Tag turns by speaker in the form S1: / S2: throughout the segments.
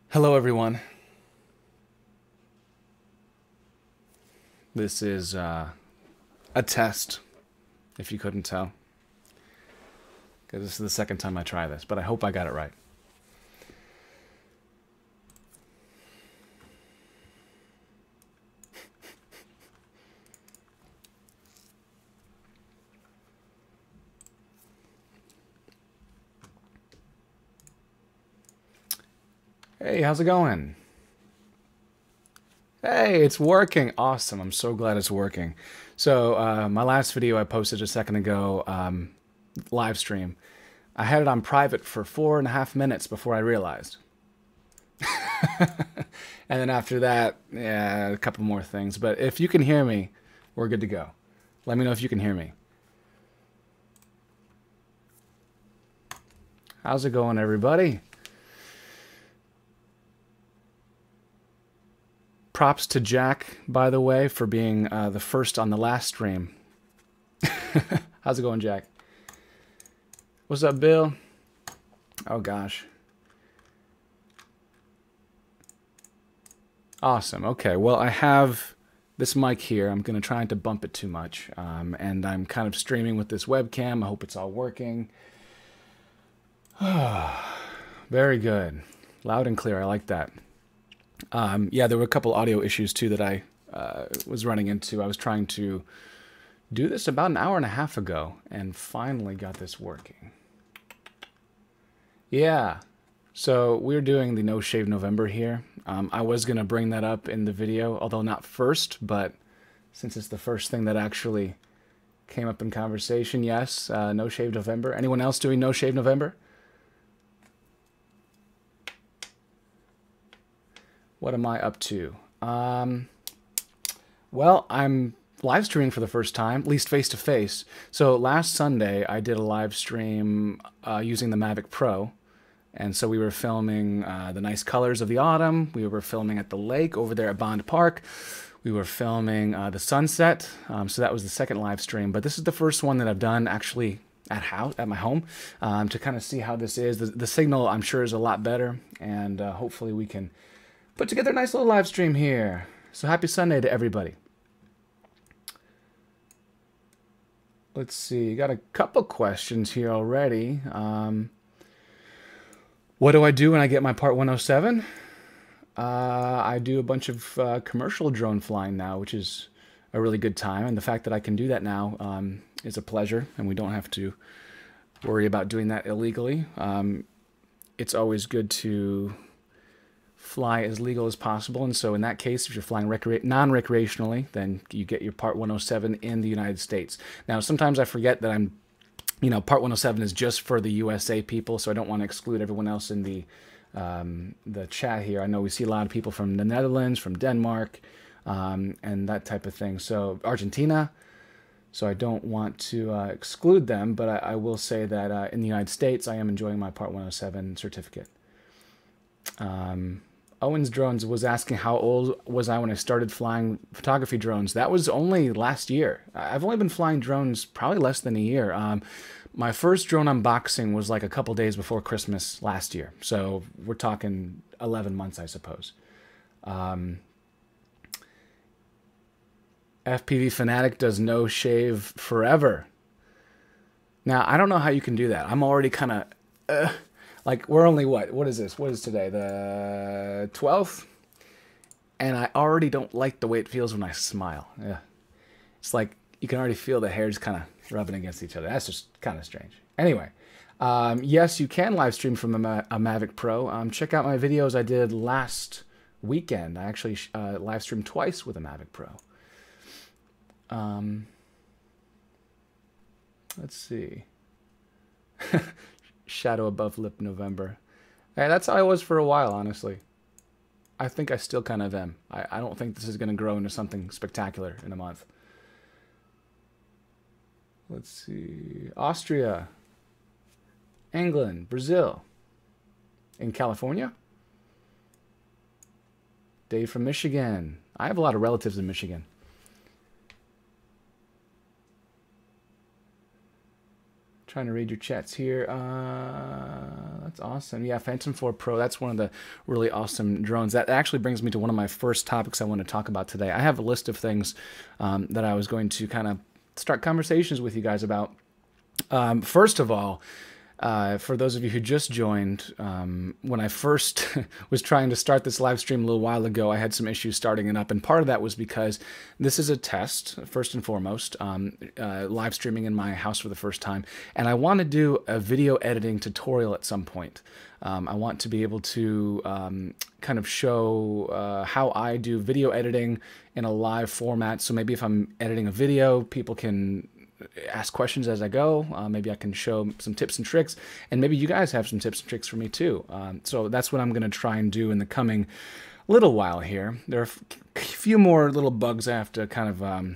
S1: Hello, everyone. This is a test, if you couldn't tell. Because this is the second time I try this, but I hope I got it right. Hey, how's it going? Hey, it's working. Awesome. I'm so glad it's working. So, my last video I posted a second ago, live stream, I had it on private for 4.5 minutes before I realized. And then after that, yeah, a couple more things. But if you can hear me, we're good to go. Let me know if you can hear me. How's it going, everybody? Props to Jack, by the way, for being the first on the last stream. How's it going, Jack? What's up, Bill? Oh, gosh. Awesome. Okay, well, I have this mic here. I'm going to try not to bump it too much. And I'm kind of streaming with this webcam. I hope it's all working. Very good. Loud and clear. I like that. Yeah, there were a couple audio issues, too, that I was running into. I was trying to do this about an hour and a half ago and finally got this working. Yeah. So we're doing the No Shave November here. I was going to bring that up in the video, although not first, but since it's the first thing that actually came up in conversation, yes, No Shave November. Anyone else doing No Shave November? What am I up to? Well, I'm live streaming for the first time, at least face-to-face. So last Sunday, I did a live stream using the Mavic Pro. And so we were filming the nice colors of the autumn. We were filming at the lake over there at Bond Park. We were filming the sunset. So that was the second live stream. But this is the first one that I've done actually at my home to kind of see how this is. The signal, I'm sure, is a lot better. And hopefully we can put together a nice little live stream here. So happy Sunday to everybody. Let's see. Got a couple questions here already. What do I do when I get my Part 107? I do a bunch of commercial drone flying now, which is a really good time. And the fact that I can do that now is a pleasure, and we don't have to worry about doing that illegally. It's always good to fly as legal as possible. And so in that case, if you're flying non-recreationally, then you get your Part 107 in the United States. Now, sometimes I forget that Part 107 is just for the USA people, so I don't want to exclude everyone else in the chat here. I know we see a lot of people from the Netherlands, from Denmark, and that type of thing. So Argentina. So I don't want to exclude them, but I will say that in the United States, I am enjoying my Part 107 certificate. Owens Drones was asking how old was I when I started flying photography drones. That was only last year. I've only been flying drones probably less than a year. My first drone unboxing was like a couple days before Christmas last year. So we're talking 11 months, I suppose. FPV Fanatic does no shave forever. Now, I don't know how you can do that. I'm already kind of... like, we're only what is this? What is today? The 12th? And I already don't like the way it feels when I smile. Yeah. It's like you can already feel the hairs kind of rubbing against each other. That's just kind of strange. Anyway, yes, you can live stream from a Mavic Pro. Check out my videos I did last weekend. I actually live streamed twice with a Mavic Pro. Let's see. Shadow above lip November. Hey, that's how I was for a while, honestly. I think I still kind of am. I don't think this is going to grow into something spectacular in a month. Let's see. Austria. England. Brazil. In California. Dave from Michigan. I have a lot of relatives in Michigan. Trying to read your chats here. That's awesome. Yeah, Phantom 4 Pro. That's one of the really awesome drones. That actually brings me to one of my first topics I want to talk about today. I have a list of things that I was going to kind of start conversations with you guys about. First of all, for those of you who just joined, when I first was trying to start this live stream a little while ago, I had some issues starting it up, and part of that was because this is a test, first and foremost, live streaming in my house for the first time, and I want to do a video editing tutorial at some point. I want to be able to kind of show how I do video editing in a live format, so maybe if I'm editing a video, people can ask questions as I go. Maybe I can show some tips and tricks, and maybe you guys have some tips and tricks for me too. So that's what I'm going to try and do in the coming little while here. There are a few more little bugs I have to kind of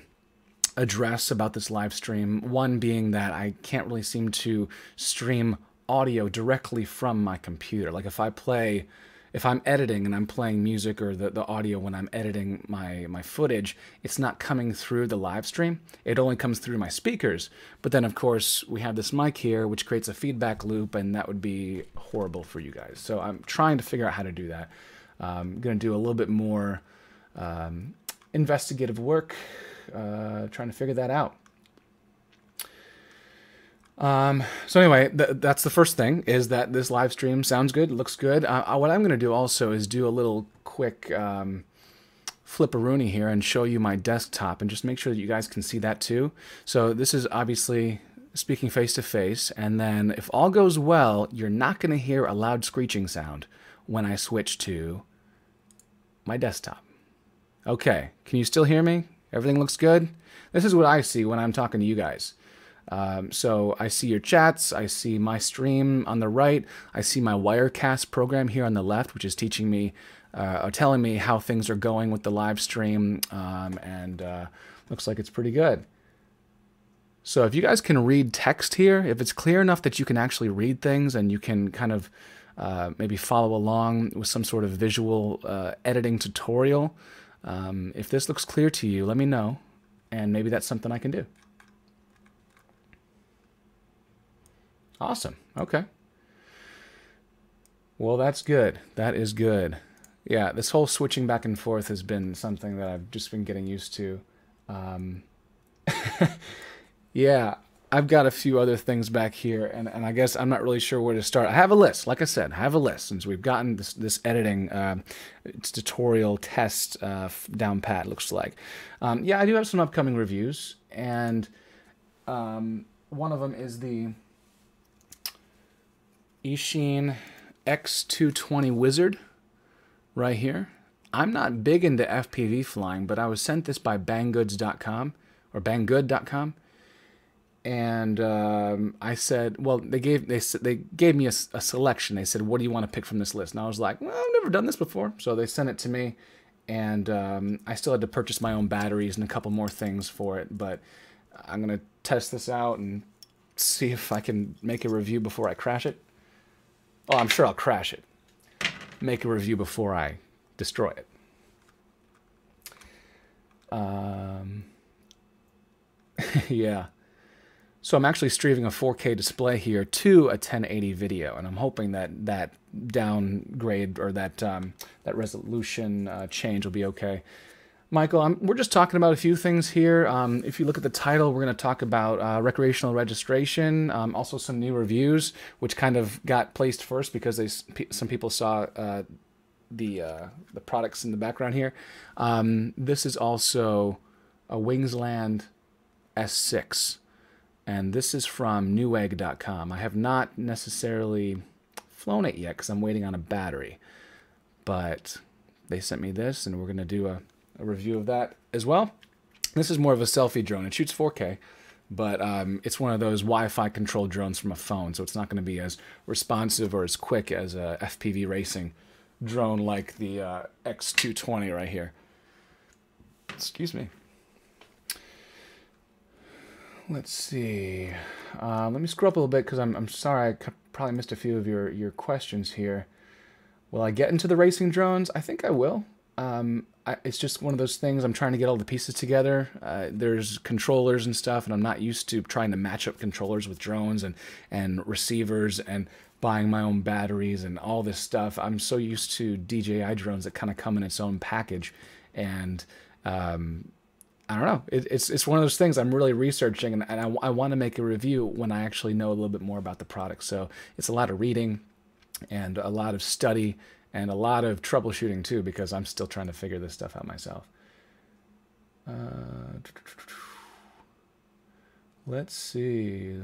S1: address about this live stream. One being that I can't really seem to stream audio directly from my computer. Like if I'm editing and I'm playing music or the audio when I'm editing my footage, it's not coming through the live stream. It only comes through my speakers. But then, of course, we have this mic here, which creates a feedback loop, and that would be horrible for you guys. So I'm trying to figure out how to do that. I'm going to do a little bit more investigative work, trying to figure that out. So anyway, that's the first thing, is that this live stream sounds good, looks good. What I'm going to do also is do a little quick flipperoonie here and show you my desktop and just make sure that you guys can see that too. So this is obviously speaking face to face, and then if all goes well, you're not going to hear a loud screeching sound when I switch to my desktop. Okay, can you still hear me? Everything looks good? This is what I see when I'm talking to you guys. So I see your chats, I see my stream on the right, I see my Wirecast program here on the left, which is teaching me, or telling me how things are going with the live stream, and looks like it's pretty good. So if you guys can read text here, if it's clear enough that you can actually read things and you can kind of maybe follow along with some sort of visual editing tutorial, if this looks clear to you, let me know, and maybe that's something I can do. Awesome. Okay. Well, that's good. That is good. Yeah, this whole switching back and forth has been something that I've just been getting used to. Yeah, I've got a few other things back here, and I guess I'm not really sure where to start. I have a list. Like I said, I have a list, since we've gotten this editing tutorial test down pat, looks like. Yeah, I do have some upcoming reviews, and one of them is the Eachine X220 Wizard right here. I'm not big into FPV flying, but I was sent this by banggoods.com or banggood.com, and I said, well, they gave me a selection. They said, what do you want to pick from this list? And I was like, well, I've never done this before, so they sent it to me, and I still had to purchase my own batteries and a couple more things for it, but I'm gonna test this out and see if I can make a review before I crash it. Oh, I'm sure I'll crash it. Make a review before I destroy it. Yeah. So I'm actually streaming a 4K display here to a 1080 video, and I'm hoping that downgrade or that resolution change will be okay. Michael, we're just talking about a few things here. If you look at the title, we're going to talk about recreational registration, also some new reviews, which kind of got placed first because some people saw the products in the background here. This is also a Wingsland S6, and this is from newegg.com. I have not necessarily flown it yet because I'm waiting on a battery, but they sent me this, and we're going to do a review of that as well. This is more of a selfie drone. It shoots 4K, but it's one of those Wi-Fi controlled drones from a phone, so it's not going to be as responsive or as quick as a FPV racing drone like the X220 right here. Excuse me. Let's see. Let me scroll up a little bit because I'm sorry, I probably missed a few of your questions here. Will I get into the racing drones? I think I will. it's just one of those things. I'm trying to get all the pieces together. There's controllers and stuff, and I'm not used to trying to match up controllers with drones and receivers and buying my own batteries and all this stuff. I'm so used to DJI drones that kind of come in its own package, and I don't know. It's one of those things I'm really researching, and I want to make a review when I actually know a little bit more about the product. So it's a lot of reading and a lot of study and a lot of troubleshooting too, because I'm still trying to figure this stuff out myself. Let's see.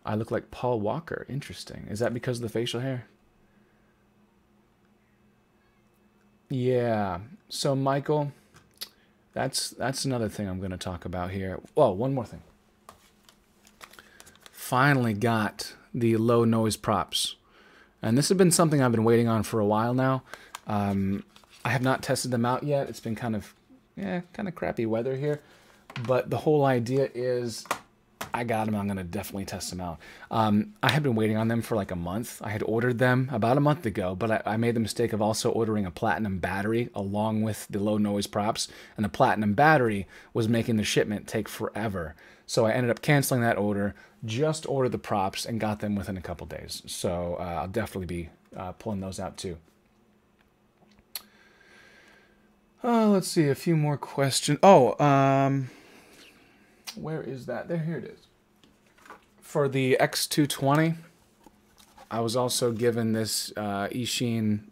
S1: I look like Paul Walker. Interesting. Is that because of the facial hair? Yeah. So Michael, that's another thing I'm going to talk about here. Oh, one more thing. Finally got the low noise props, and this has been something I've been waiting on for a while now. I have not tested them out yet. It's been kind of crappy weather here, but the whole idea is I got them. I'm going to definitely test them out. I had been waiting on them for like a month. I had ordered them about a month ago, but I made the mistake of also ordering a platinum battery along with the low noise props, and the platinum battery was making the shipment take forever. So I ended up canceling that order, just ordered the props, and got them within a couple days. So I'll definitely be pulling those out too. Let's see, a few more questions. Oh, where is that? Here it is. For the X220, I was also given this Eachine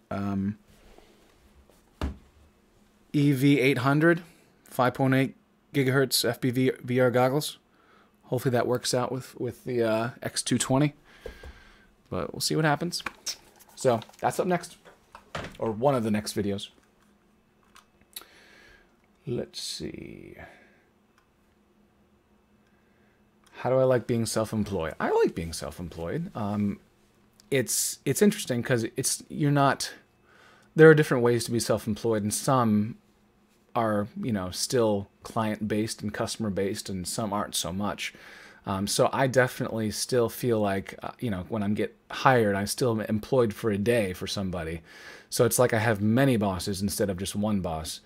S1: EV800 5.8 gigahertz FPV VR goggles. Hopefully that works out with the X220, but we'll see what happens. So that's up next, or one of the next videos. Let's see. How do I like being self-employed? I like being self-employed. It's interesting because you're not. There are different ways to be self-employed, and some are, still client-based and customer-based, and some aren't so much. So I definitely still feel like, when I get hired, I'm still employed for a day for somebody. So it's like I have many bosses instead of just one boss.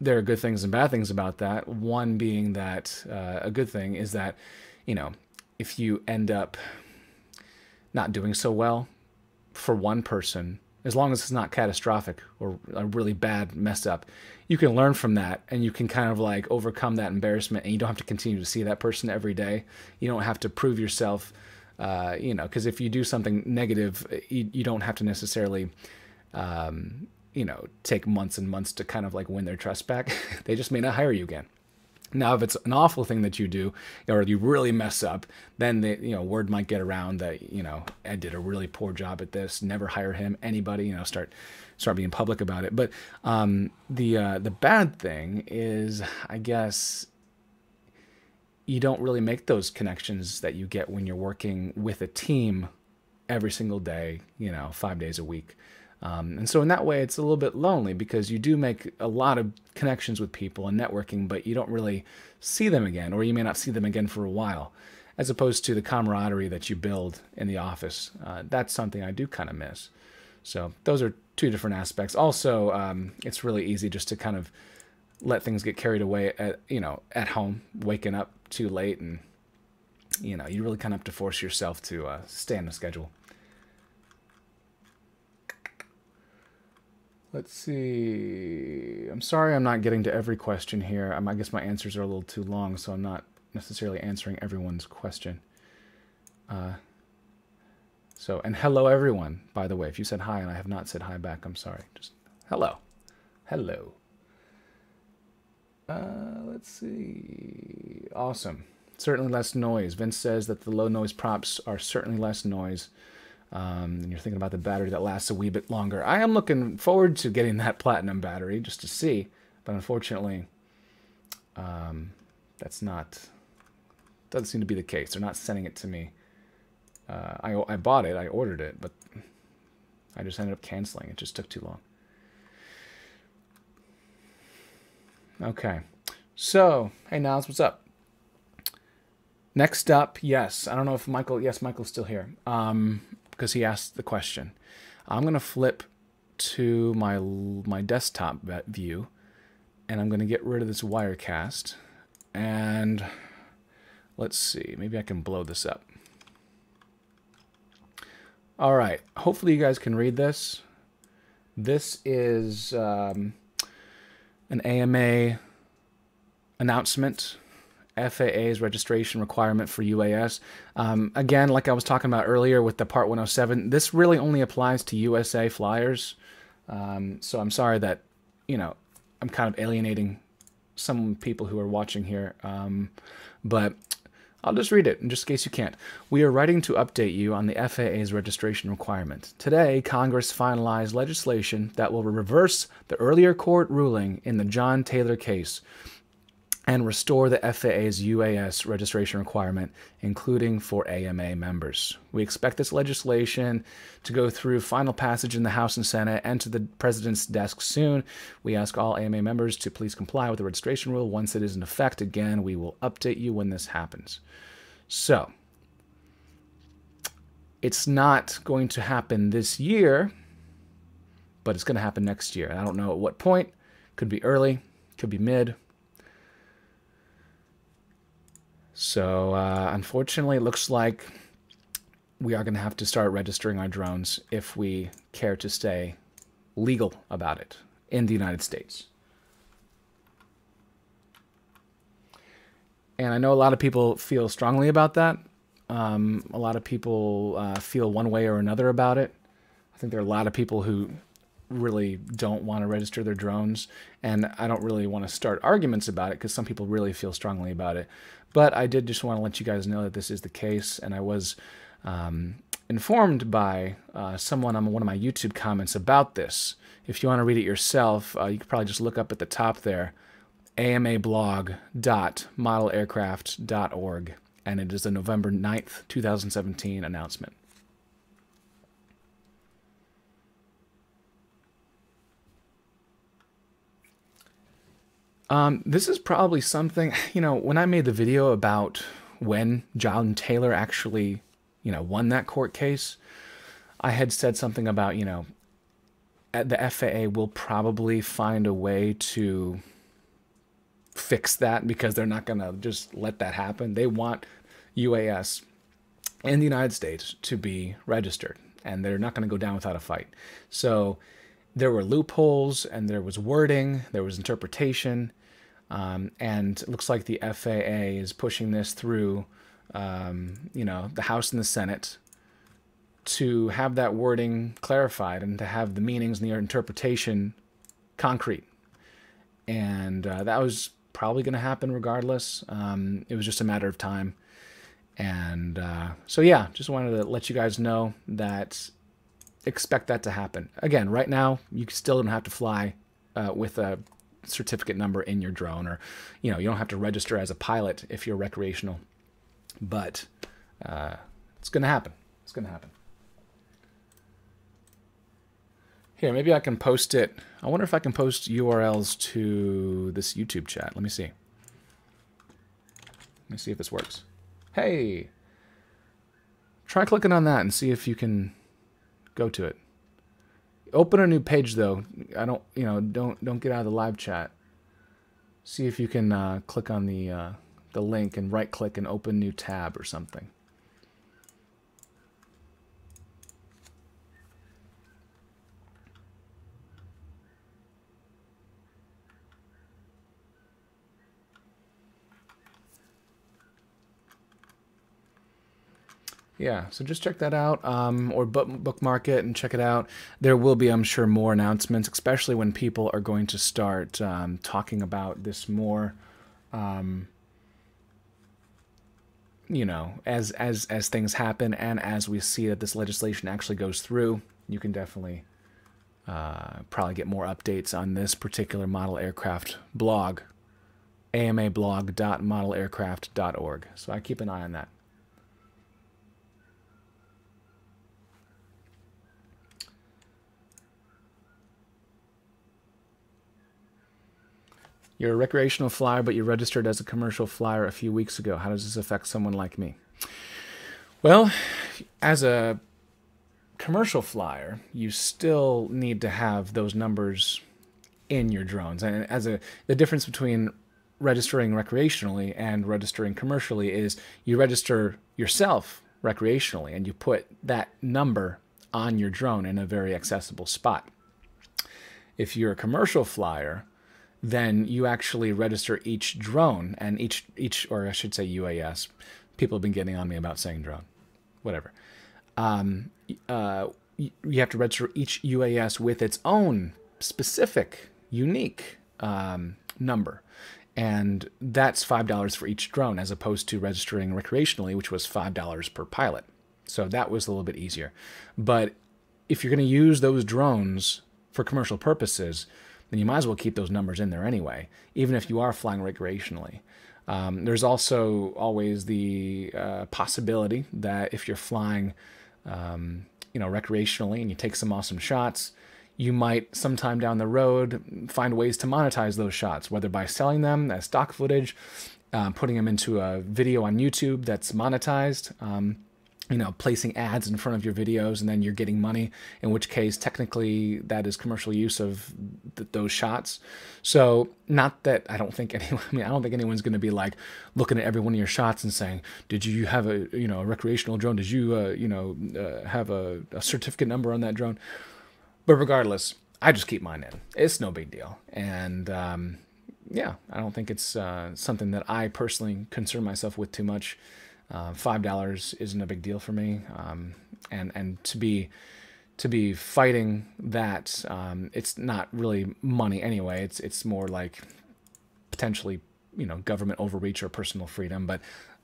S1: There are good things and bad things about that. One being that a good thing is that, if you end up not doing so well for one person, as long as it's not catastrophic or a really bad mess up, you can learn from that, and you can kind of like overcome that embarrassment, and you don't have to continue to see that person every day. You don't have to prove yourself, because if you do something negative, you don't have to necessarily, take months and months to kind of like win their trust back. They just may not hire you again. Now, if it's an awful thing that you do, or you really mess up, then word might get around that Ed did a really poor job at this. Never hire him. Anybody, start being public about it. But the bad thing is, I guess, you don't really make those connections that you get when you're working with a team every single day, 5 days a week. And so in that way, it's a little bit lonely, because you do make a lot of connections with people and networking, but you don't really see them again, or you may not see them again for a while, as opposed to the camaraderie that you build in the office. That's something I do kind of miss. So those are two different aspects. Also, it's really easy just to kind of let things get carried away at home, waking up too late, and you really kind of have to force yourself to stay on the schedule. Let's see. I'm sorry I'm not getting to every question here. I guess my answers are a little too long, so I'm not necessarily answering everyone's question. And hello, everyone, by the way. If you said hi and I have not said hi back, I'm sorry. Just hello. Hello. Let's see. Awesome. Certainly less noise. Vince says that the low noise props are certainly less noise. And you're thinking about the battery that lasts a wee bit longer. I am looking forward to getting that platinum battery just to see, but unfortunately, doesn't seem to be the case. They're not sending it to me. I bought it, I ordered it, but I just ended up canceling. It just took too long. Okay, so hey Niles, what's up? Next up, yes, I don't know if Michael. Yes, Michael's still here. because he asked the question. I'm going to flip to my desktop view, and I'm going to get rid of this Wirecast. And let's see, maybe I can blow this up. All right, hopefully you guys can read this. This is an AMA announcement, FAA's registration requirement for UAS. Again, like I was talking about earlier with the Part 107, this really only applies to USA flyers. So I'm sorry that, you know, I'm kind of alienating some people who are watching here. But I'll just read it in just in case you can't. We are writing to update you on the FAA's registration requirement. Today, Congress finalized legislation that will reverse the earlier court ruling in the John Taylor case and restore the FAA's UAS registration requirement, including for AMA members. We expect this legislation to go through final passage in the House and Senate and to the President's desk soon. We ask all AMA members to please comply with the registration rule once it is in effect. Again, we will update you when this happens. So, it's not going to happen this year, but it's going to happen next year. I don't know at what point. Could be early, could be mid. So, unfortunately, it looks like we are going to have to start registering our drones if we care to stay legal about it in the United States. And I know a lot of people feel strongly about that. A lot of people feel one way or another about it. I think there are a lot of people who really don't want to register their drones, and I don't really want to start arguments about it because some people really feel strongly about it. But I did just want to let you guys know that this is the case, and I was informed by someone on one of my YouTube comments about this. If you want to read it yourself, you could probably just look up at the top there, amablog.modelaircraft.org, and it is a November 9th, 2017 announcement. This is probably something, you know, when I made the video about when John Taylor actually, you know, won that court case, I had said something about, you know, the FAA will probably find a way to fix that because they're not going to just let that happen. They want UAS in the United States to be registered, and they're not going to go down without a fight. So there were loopholes, and there was wording, there was interpretation, and it looks like the FAA is pushing this through, you know, the House and the Senate to have that wording clarified and to have the meanings and the interpretation concrete. And that was probably going to happen regardless. It was just a matter of time. And so, yeah, just wanted to let you guys know that expect that to happen. Again, right now, you still don't have to fly with a certificate number in your drone, or, you know, you don't have to register as a pilot if you're recreational. But it's going to happen. It's going to happen. Here, maybe I can post it. I wonder if I can post URLs to this YouTube chat. Let me see. Let me see if this works. Hey! Try clicking on that and see if you can go to it. Open a new page though. I don't, you know, don't get out of the live chat. See if you can click on the link and right click and open new tab or something. Yeah, so just check that out, or bookmark it and check it out. There will be, I'm sure, more announcements, especially when people are going to start talking about this more, you know, as things happen and as we see that this legislation actually goes through. You can definitely probably get more updates on this particular model aircraft blog, amablog.modelaircraft.org. So I keep an eye on that. You're a recreational flyer, but you registered as a commercial flyer a few weeks ago. How does this affect someone like me? Well, as a commercial flyer, you still need to have those numbers in your drones. And the difference between registering recreationally and registering commercially is you register yourself recreationally and you put that number on your drone in a very accessible spot. If you're a commercial flyer, then you actually register each drone and each or I should say UAS. People have been getting on me about saying drone. Whatever. You have to register each UAS with its own specific, unique number. And that's $5 for each drone as opposed to registering recreationally, which was $5 per pilot. So that was a little bit easier. But if you're going to use those drones for commercial purposes, then you might as well keep those numbers in there anyway, even if you are flying recreationally. There's also always the possibility that if you're flying, recreationally and you take some awesome shots, you might sometime down the road find ways to monetize those shots, whether by selling them as stock footage, putting them into a video on YouTube that's monetized, placing ads in front of your videos, and then you're getting money, in which case technically that is commercial use of those shots. So not that I don't think anyone's going to be like looking at every one of your shots and saying, did you have a recreational drone? Did you have a certificate number on that drone? But regardless, I just keep mine in. It's no big deal. And I don't think it's something that I personally concern myself with too much. $5 isn't a big deal for me, and to be fighting that, it's not really money anyway. It's more like potentially government overreach or personal freedom. But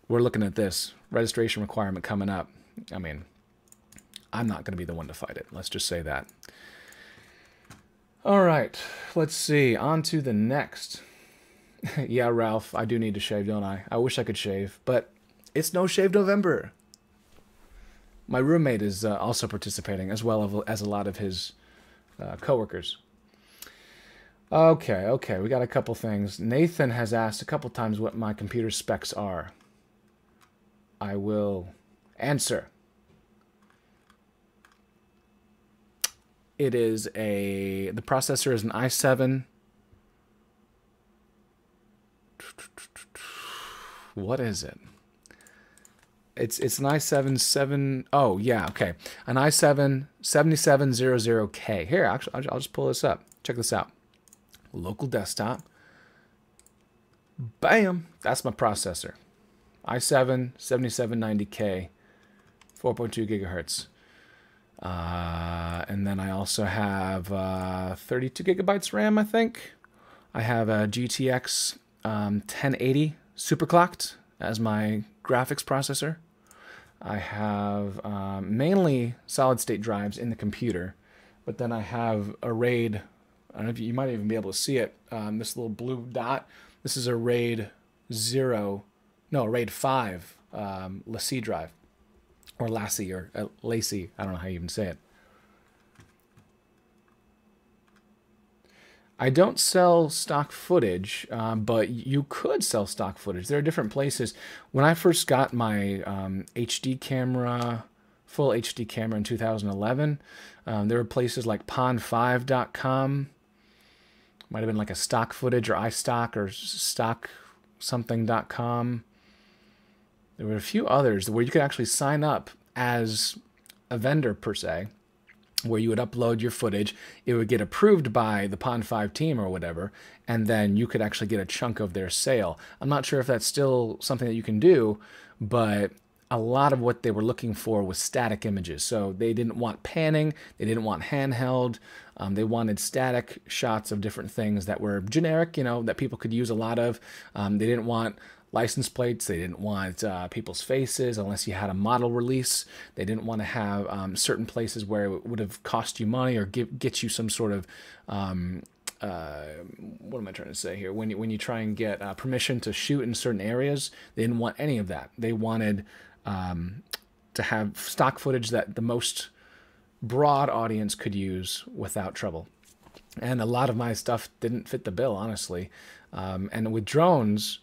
S1: we're looking at this registration requirement coming up. I mean, I'm not going to be the one to fight it. Let's just say that. All right, let's see. On to the next. Yeah, Ralph, I do need to shave, don't I? I wish I could shave, but it's No Shave November. My roommate is also participating, as well as a lot of his coworkers. Okay, we got a couple things. Nathan has asked a couple times what my computer specs are. I will answer. It is the processor is an i7. What is it? It's an i7 oh yeah, okay. An i7 7700K. Here, actually I'll just pull this up. Check this out. Local desktop. Bam! That's my processor. i7 7790K, 4.2 gigahertz. And then I also have 32 gigabytes RAM, I think. I have a GTX 1080 superclocked as my graphics processor. I have mainly solid-state drives in the computer, but then I have a RAID. I don't know if you might even be able to see it. This little blue dot. This is a RAID 5 LaCie drive. Or Lassie, or Lacey. I don't know how you even say it. I don't sell stock footage, but you could sell stock footage. There are different places. When I first got my HD camera, full HD camera in 2011, there were places like pond5.com. Might have been like a stock footage or iStock or stock something.com. There were a few others where you could actually sign up as a vendor per se, where you would upload your footage. It would get approved by the Pond 5 team or whatever, and then you could actually get a chunk of their sale. I'm not sure if that's still something that you can do, but a lot of what they were looking for was static images. So they didn't want panning, they didn't want handheld, they wanted static shots of different things that were generic, that people could use a lot of. They didn't want license plates. They didn't want people's faces unless you had a model release. They didn't want to have certain places where it would have cost you money or get you some sort of what am I trying to say here? When you try and get permission to shoot in certain areas, they didn't want any of that. They wanted to have stock footage that the most broad audience could use without trouble. And a lot of my stuff didn't fit the bill, honestly. And with drones,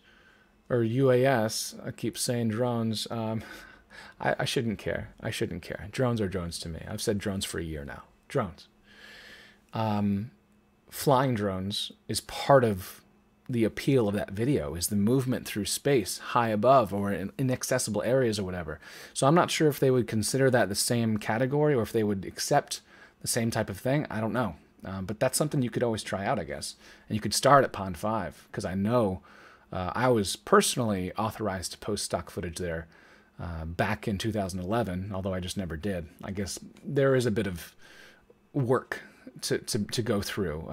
S1: or UAS, I keep saying drones, I shouldn't care. I shouldn't care. Drones are drones to me. I've said drones for a year now. Drones. Flying drones is part of the appeal of that video, is the movement through space, high above or in inaccessible areas or whatever. So I'm not sure if they would consider that the same category or if they would accept the same type of thing. I don't know. But that's something you could always try out, I guess. And you could start at Pond 5, because I know I was personally authorized to post stock footage there back in 2011, although I just never did. I guess there is a bit of work to go through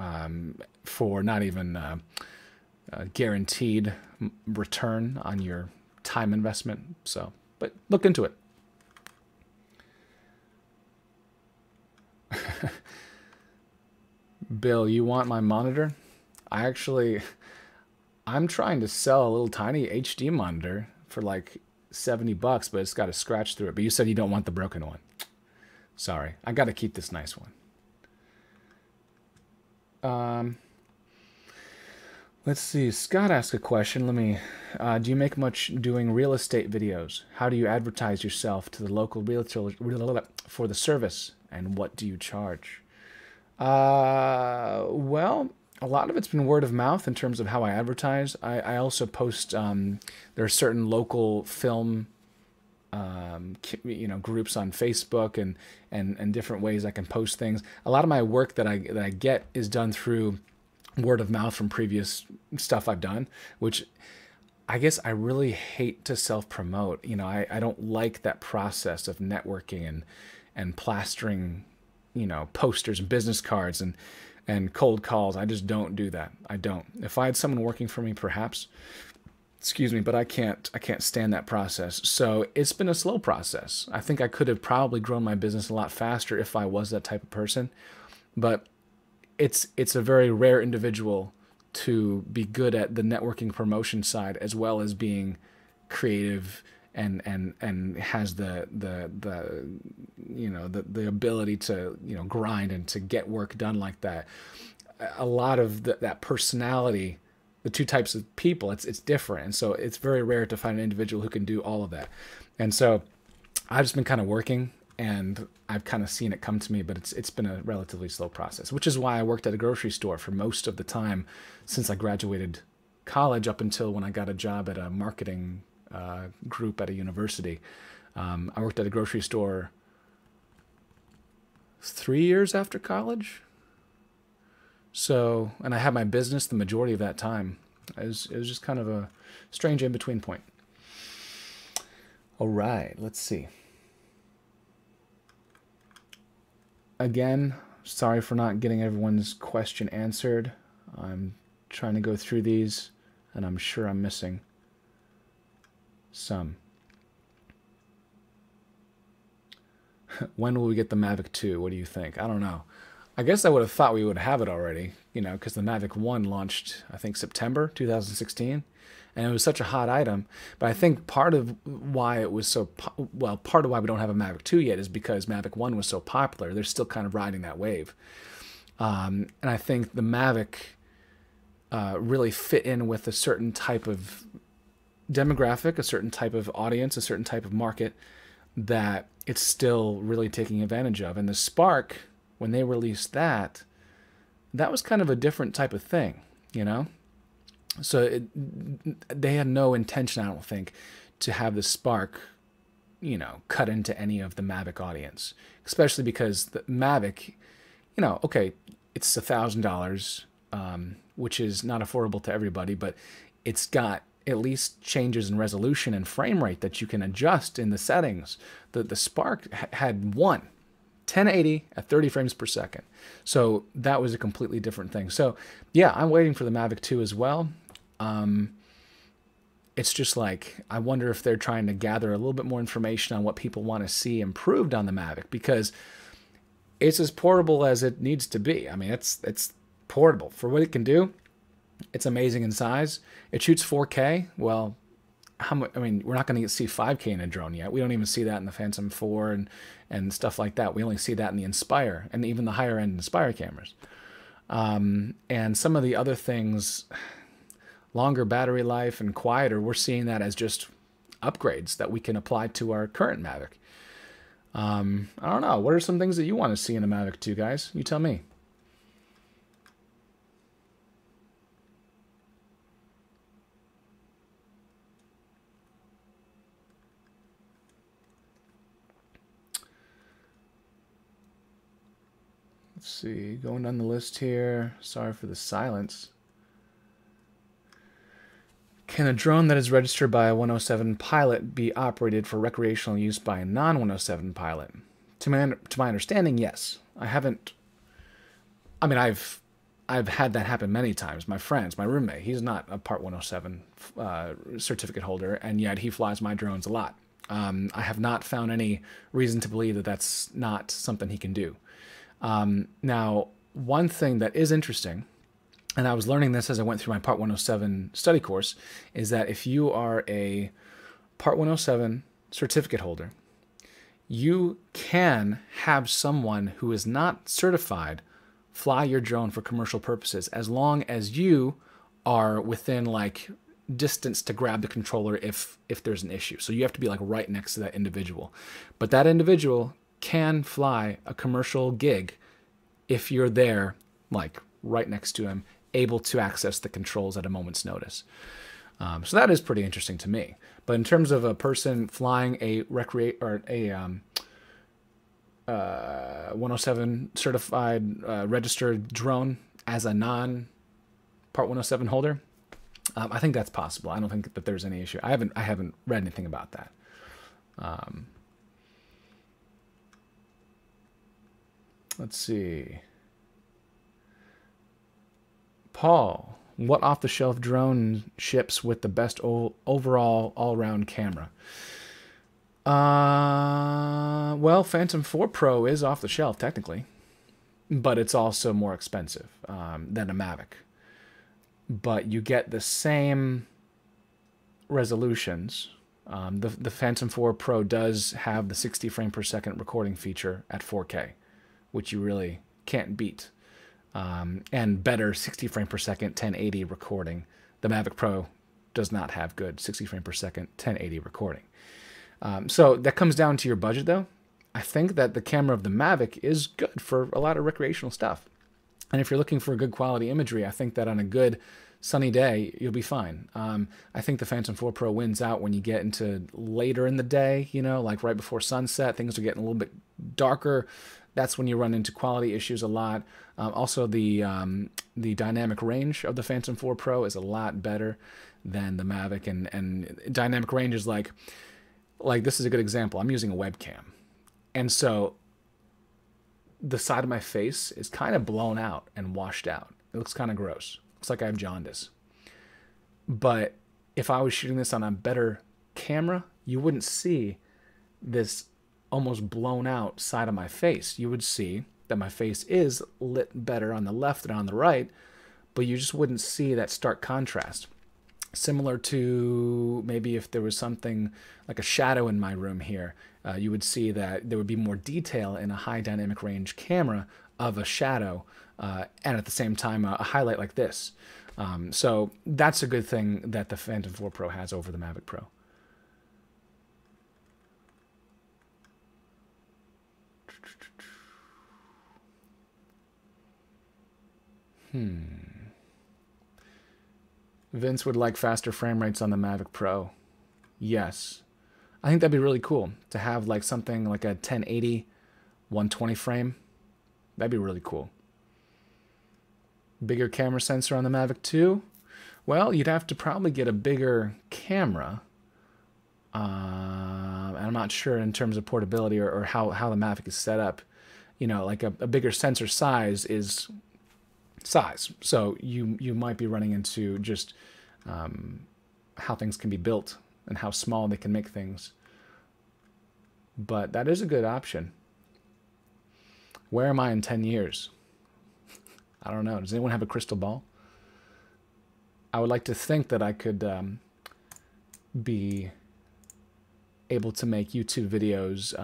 S1: for not even guaranteed return on your time investment. So, but look into it. Bill, you want my monitor? I'm trying to sell a little tiny HD monitor for like $70, but it's got a scratch through it. But you said you don't want the broken one. Sorry, I got to keep this nice one. Let's see. Scott asked a question. Do you make much doing real estate videos? How do you advertise yourself to the local realtor for the service, and what do you charge? Well, a lot of it's been word of mouth in terms of how I advertise. I also post, there are certain local film, groups on Facebook and different ways I can post things. A lot of my work that I get is done through word of mouth from previous stuff I've done, which I guess I really hate to self-promote. I don't like that process of networking and plastering, posters and business cards and cold calls. I just don't do that. I don't. If I had someone working for me, perhaps, excuse me, but I can't stand that process. So it's been a slow process. I think I could have probably grown my business a lot faster if I was that type of person, but it's a very rare individual to be good at the networking promotion side as well as being creative and has the ability to grind and to get work done like that. A lot of that personality, the two types of people, it's different, and so it's very rare to find an individual who can do all of that. And so I've just been kind of working, and I've kind of seen it come to me, but it's been a relatively slow process, which is why I worked at a grocery store for most of the time since I graduated college up until when I got a job at a marketing group at a university. I worked at a grocery store 3 years after college. So, and I had my business the majority of that time. It was just kind of a strange in-between point. All right, let's see. Again, sorry for not getting everyone's question answered. I'm trying to go through these, and I'm sure I'm missing some. When will we get the Mavic 2? What do you think? I don't know. I guess I would have thought we would have it already, because the Mavic 1 launched, I think, September 2016, and it was such a hot item. But I think part of why it was so, part of why we don't have a Mavic 2 yet is because Mavic 1 was so popular. They're still kind of riding that wave. And I think the Mavic really fit in with a certain type of demographic, a certain type of audience, a certain type of market that it's still really taking advantage of. And the Spark, when they released that was kind of a different type of thing, So they had no intention, I don't think, to have the Spark, cut into any of the Mavic audience, especially because the Mavic, okay, it's $1,000, which is not affordable to everybody, but it's got at least changes in resolution and frame rate that you can adjust in the settings. The Spark had 1080 at 30 frames per second. So that was a completely different thing. So yeah, I'm waiting for the Mavic 2 as well. It's just like, I wonder if they're trying to gather a little bit more information on what people want to see improved on the Mavic, because it's as portable as it needs to be. I mean, it's portable for what it can do. It's amazing in size. It shoots 4K. Well, we're not going to see 5K in a drone yet. We don't even see that in the Phantom 4 and stuff like that. We only see that in the Inspire and even the higher end Inspire cameras. And some of the other things, longer battery life and quieter, we're seeing that as just upgrades that we can apply to our current Mavic. I don't know. What are some things that you want to see in a Mavic 2, guys? You tell me. Let's see. Going down the list here. Sorry for the silence. Can a drone that is registered by a 107 pilot be operated for recreational use by a non-107 pilot? To my understanding, yes. I mean, I've had that happen many times. My roommate, he's not a Part 107 certificate holder, and yet he flies my drones a lot. I have not found any reason to believe that that's not something he can do. Now, one thing that is interesting, and I was learning this as I went through my Part 107 study course, is that if you are a Part 107 certificate holder, you can have someone who is not certified fly your drone for commercial purposes, as long as you are within like distance to grab the controller if there's an issue. So you have to be like right next to that individual. But that individual can fly a commercial gig if you're there, like right next to him, able to access the controls at a moment's notice. So that is pretty interesting to me. But in terms of a person flying a 107 certified registered drone as a non-Part 107 holder, I think that's possible. I don't think that there's any issue. I haven't read anything about that. Let's see. Paul, what off-the-shelf drone ships with the best overall all-round camera? Well, Phantom 4 Pro is off the shelf technically, but it's also more expensive than a Mavic. But you get the same resolutions. The Phantom 4 Pro does have the 60 frame per second recording feature at 4K, which you really can't beat. And better 60 frame per second 1080 recording. The Mavic Pro does not have good 60 frame per second 1080 recording. So that comes down to your budget, though. I think that the camera of the Mavic is good for a lot of recreational stuff. And if you're looking for good quality imagery, I think that on a good sunny day, you'll be fine. I think the Phantom 4 Pro wins out when you get into later in the day, you know, like right before sunset, things are getting a little bit darker. That's when you run into quality issues a lot. Also, the dynamic range of the Phantom 4 Pro is a lot better than the Mavic, and dynamic range is like this is a good example. I'm using a webcam, and so the side of my face is kind of blown out and washed out. It looks kind of gross. Looks like I have jaundice. But if I was shooting this on a better camera, you wouldn't see this almost blown out side of my face. You would see that my face is lit better on the left than on the right, but you just wouldn't see that stark contrast. Similar to maybe if there was something like a shadow in my room here, you would see that there would be more detail in a high dynamic range camera of a shadow, and at the same time a highlight like this. So that's a good thing that the Phantom 4 Pro has over the Mavic Pro. Vince would like faster frame rates on the Mavic Pro. Yes. I think that'd be really cool to have like something like a 1080, 120 frame. That'd be really cool. Bigger camera sensor on the Mavic 2? Well, you'd have to probably get a bigger camera. And I'm not sure in terms of portability or how the Mavic is set up. You know, like a bigger sensor size is size. So you might be running into just how things can be built and how small they can make things. But that is a good option. Where am I in 10 years? I don't know. Does anyone have a crystal ball? I would like to think that I could be able to make YouTube videos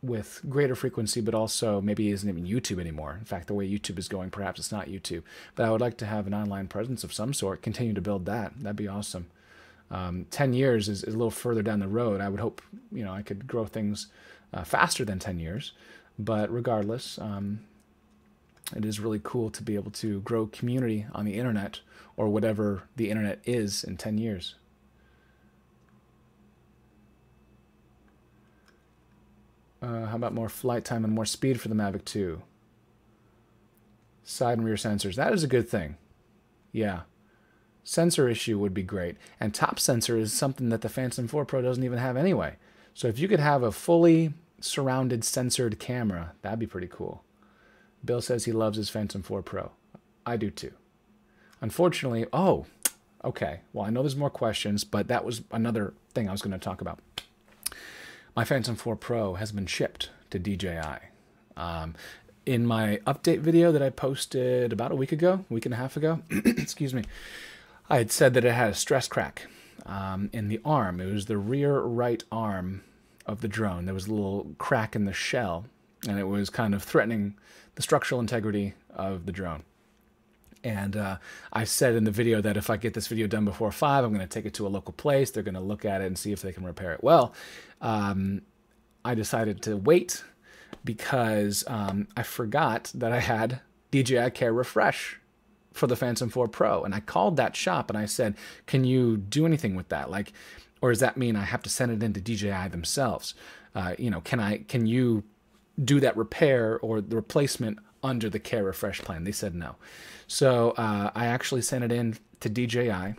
S1: with greater frequency, but also maybe it isn't even YouTube anymore. In fact, the way YouTube is going, perhaps it's not YouTube. But I would like to have an online presence of some sort, continue to build that. That'd be awesome. 10 years is a little further down the road. I would hope, you know, I could grow things faster than 10 years. But regardless, it is really cool to be able to grow community on the internet, or whatever the internet is, in 10 years. How about more flight time and more speed for the Mavic 2? Side and rear sensors. That is a good thing. Yeah. Sensor issue would be great. And top sensor is something that the Phantom 4 Pro doesn't even have anyway. So if you could have a fully surrounded censored camera, that'd be pretty cool. Bill says he loves his Phantom 4 Pro. I do too. Unfortunately, oh, okay. Well, I know there's more questions, but that was another thing I was going to talk about. My Phantom 4 Pro has been shipped to DJI. In my update video that I posted about a week and a half ago, excuse me, I had said that it had a stress crack in the arm. It was the rear right arm of the drone. There was a little crack in the shell, and it was kind of threatening the structural integrity of the drone. And I said in the video that if I get this video done before 5, I'm going to take it to a local place. They're going to look at it and see if they can repair it. Well, I decided to wait because I forgot that I had DJI Care Refresh for the Phantom 4 Pro. And I called that shop and I said, can you do anything with that? Like, or does that mean I have to send it into DJI themselves? You know, can you do that repair or the replacement under the Care Refresh plan? They said no. So I actually sent it in to DJI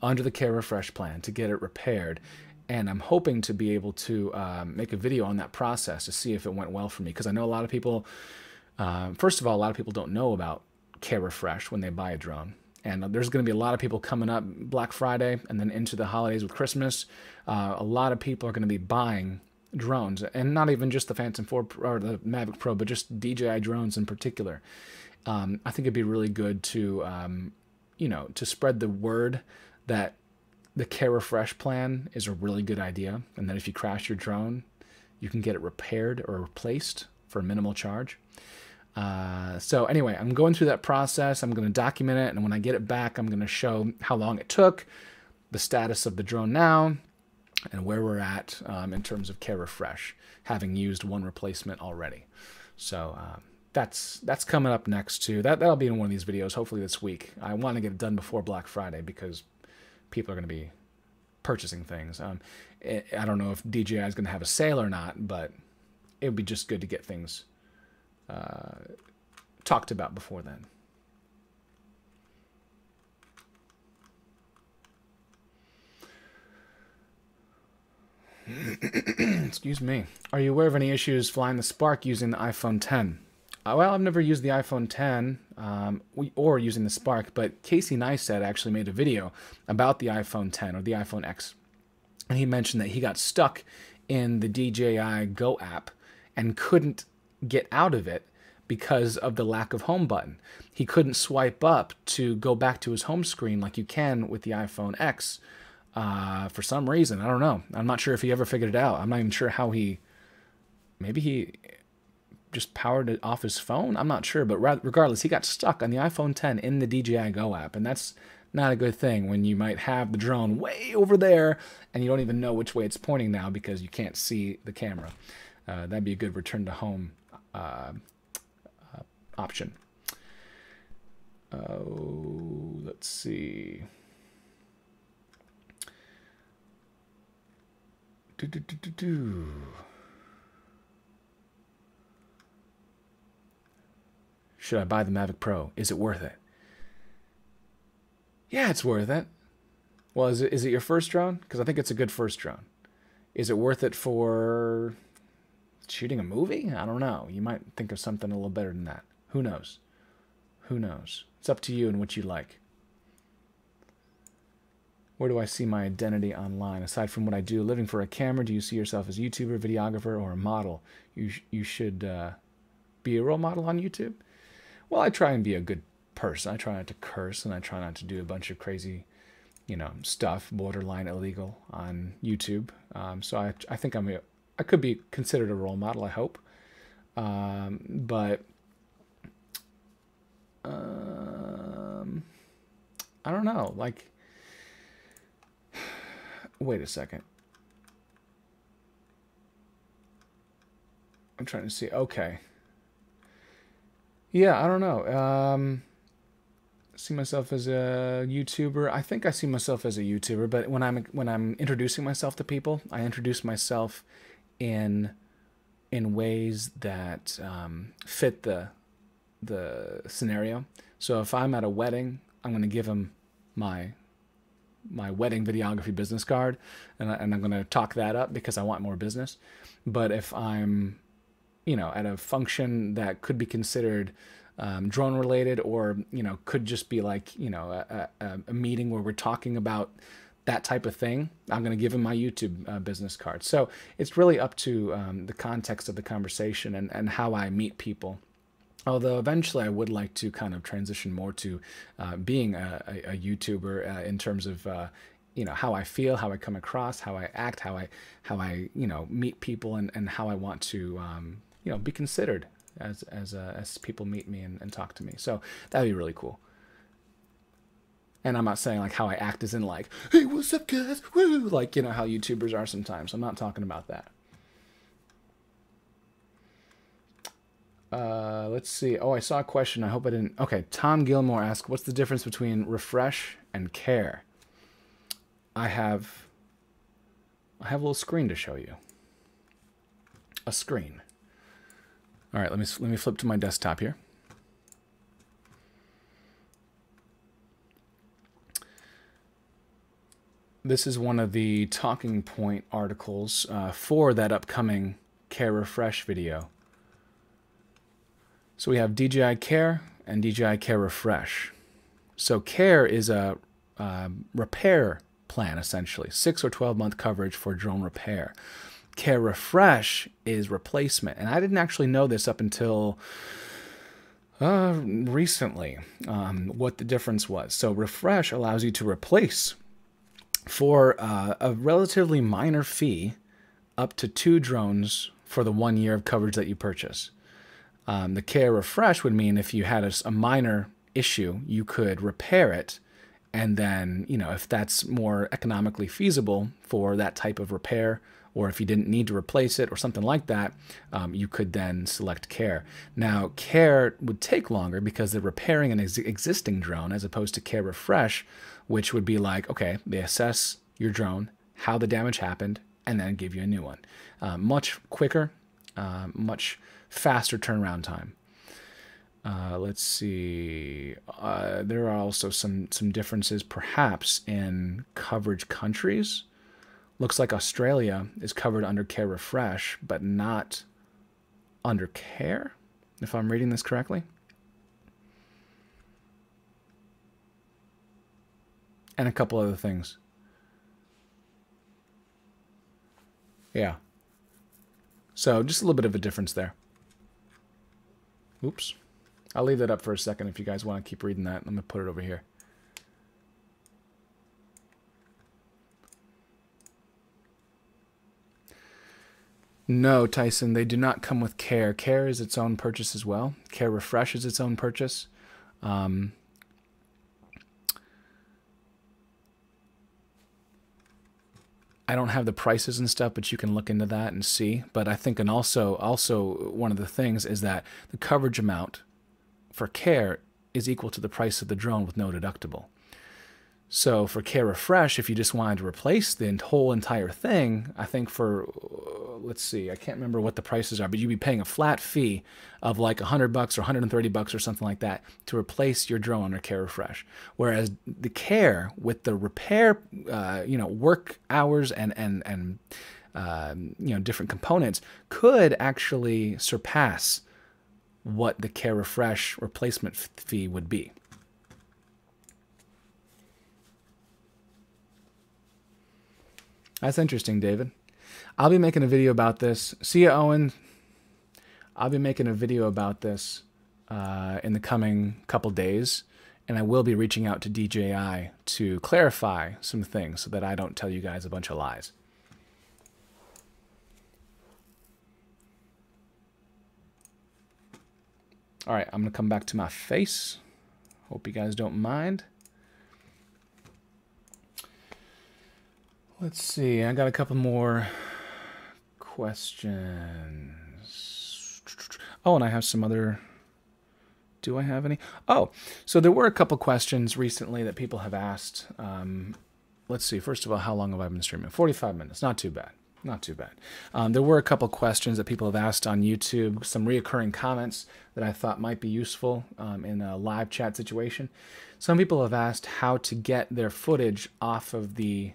S1: under the Care Refresh plan to get it repaired. And I'm hoping to be able to make a video on that process to see if it went well for me. Because I know a lot of people, first of all, a lot of people don't know about Care Refresh when they buy a drone. And there's going to be a lot of people coming up Black Friday and then into the holidays with Christmas. A lot of people are going to be buying drones, and not even just the Phantom 4 Pro or the Mavic Pro, but just DJI drones in particular. I think it'd be really good to, you know, to spread the word that the Care Refresh plan is a really good idea, and that if you crash your drone, you can get it repaired or replaced for a minimal charge. So anyway, I'm going through that process. I'm going to document it, and when I get it back, I'm going to show how long it took, the status of the drone now, and where we're at in terms of Care Refresh, having used one replacement already. So that's coming up next too. That'll be in one of these videos, hopefully this week. I want to get it done before Black Friday because people are going to be purchasing things. I don't know if DJI is going to have a sale or not, but it would be just good to get things talked about before then. Excuse me. Are you aware of any issues flying the Spark using the iPhone 10? Well, I've never used the iPhone 10 or using the Spark, but Casey Neistat actually made a video about the iPhone 10 or the iPhone X, and he mentioned that he got stuck in the DJI Go app and couldn't get out of it because of the lack of home button. He couldn't swipe up to go back to his home screen like you can with the iPhone X. For some reason, I don't know. I'm not sure if he ever figured it out. I'm not even sure how maybe he just powered it off his phone. I'm not sure, but regardless, he got stuck on the iPhone 10 in the DJI Go app, and that's not a good thing when you might have the drone way over there and you don't even know which way it's pointing now because you can't see the camera. That'd be a good return to home option. Let's see. Should I buy the Mavic Pro? Is it worth it? Yeah, it's worth it. Well, is it your first drone? Because I think it's a good first drone. Is it worth it for shooting a movie? I don't know. You might think of something a little better than that. Who knows? Who knows? It's up to you and what you like. Where do I see my identity online? Aside from what I do, living for a camera, do you see yourself as a YouTuber, videographer, or a model? You should be a role model on YouTube? Well, I try and be a good person. I try not to curse, and I try not to do a bunch of crazy, you know, stuff, borderline illegal on YouTube. So I think I could be considered a role model, I hope. But I don't know. Like, Wait a second. I'm trying to see. Okay. Yeah, I don't know. See myself as a YouTuber. I think I see myself as a YouTuber, but when I'm introducing myself to people, I introduce myself in ways that fit the scenario. So if I'm at a wedding, I'm going to give them my wedding videography business card, and I'm going to talk that up because I want more business. But if I'm, at a function that could be considered drone related, or could just be like a meeting where we're talking about that type of thing, I'm going to give them my YouTube business card. So it's really up to the context of the conversation and how I meet people. Although eventually I would like to kind of transition more to being a YouTuber in terms of how I feel, how I come across, how I act, how I meet people, and how I want to be considered as people meet me and talk to me. So that'd be really cool. And I'm not saying like how I act is in like, hey, what's up, guys? Woo! Like how YouTubers are sometimes. I'm not talking about that. Let's see. Oh, I saw a question. I hope I didn't. Okay, Tom Gilmore asked, what's the difference between refresh and care? I have a little screen to show you. A screen. All right, let me flip to my desktop here. This is one of the talking point articles for that upcoming Care Refresh video. So we have DJI Care and DJI Care Refresh. So Care is a repair plan, essentially, 6 or 12-month coverage for drone repair. Care Refresh is replacement, and I didn't actually know this up until recently, what the difference was. So Refresh allows you to replace for a relatively minor fee up to 2 drones for the 1 year of coverage that you purchase. The Care Refresh would mean if you had a minor issue, you could repair it, and then, if that's more economically feasible for that type of repair, or if you didn't need to replace it or something like that, you could then select Care. Now, Care would take longer because they're repairing an existing drone, as opposed to Care Refresh, which would be like, okay, they assess your drone, how the damage happened, and then give you a new one. Much quicker, much faster turnaround time. Let's see. There are also some differences, perhaps, in coverage countries. Looks like Australia is covered under Care Refresh, but not under Care, if I'm reading this correctly. And a couple other things. Yeah. So just a little bit of a difference there. Oops. I'll leave that up for a second if you guys want to keep reading that. I'm going to put it over here. No, Tyson, they do not come with Care. Care is its own purchase as well. Care Refresh is its own purchase. I don't have the prices and stuff, but you can look into that and see. But I think, and also one of the things is that the coverage amount for Care is equal to the price of the drone with no deductible. So for Care Refresh, if you just wanted to replace the whole entire thing, I think for, let's see, I can't remember what the prices are, but you'd be paying a flat fee of like $100 or $130 or something like that to replace your drone under Care Refresh. Whereas the Care, with the repair, work hours and different components, could actually surpass what the Care Refresh replacement fee would be. That's interesting, David. I'll be making a video about this. See ya, Owen. I'll be making a video about this in the coming couple days, and I will be reaching out to DJI to clarify some things so that I don't tell you guys a bunch of lies. All right, I'm going to come back to my face. Hope you guys don't mind. Let's see, I got a couple more questions. Oh, and I have some other... Do I have any? Oh, so there were a couple questions recently that people have asked. Let's see, first of all, how long have I been streaming? 45 minutes, not too bad. Not too bad. There were a couple questions that people have asked on YouTube, some reoccurring comments that I thought might be useful in a live chat situation. Some people have asked how to get their footage off of the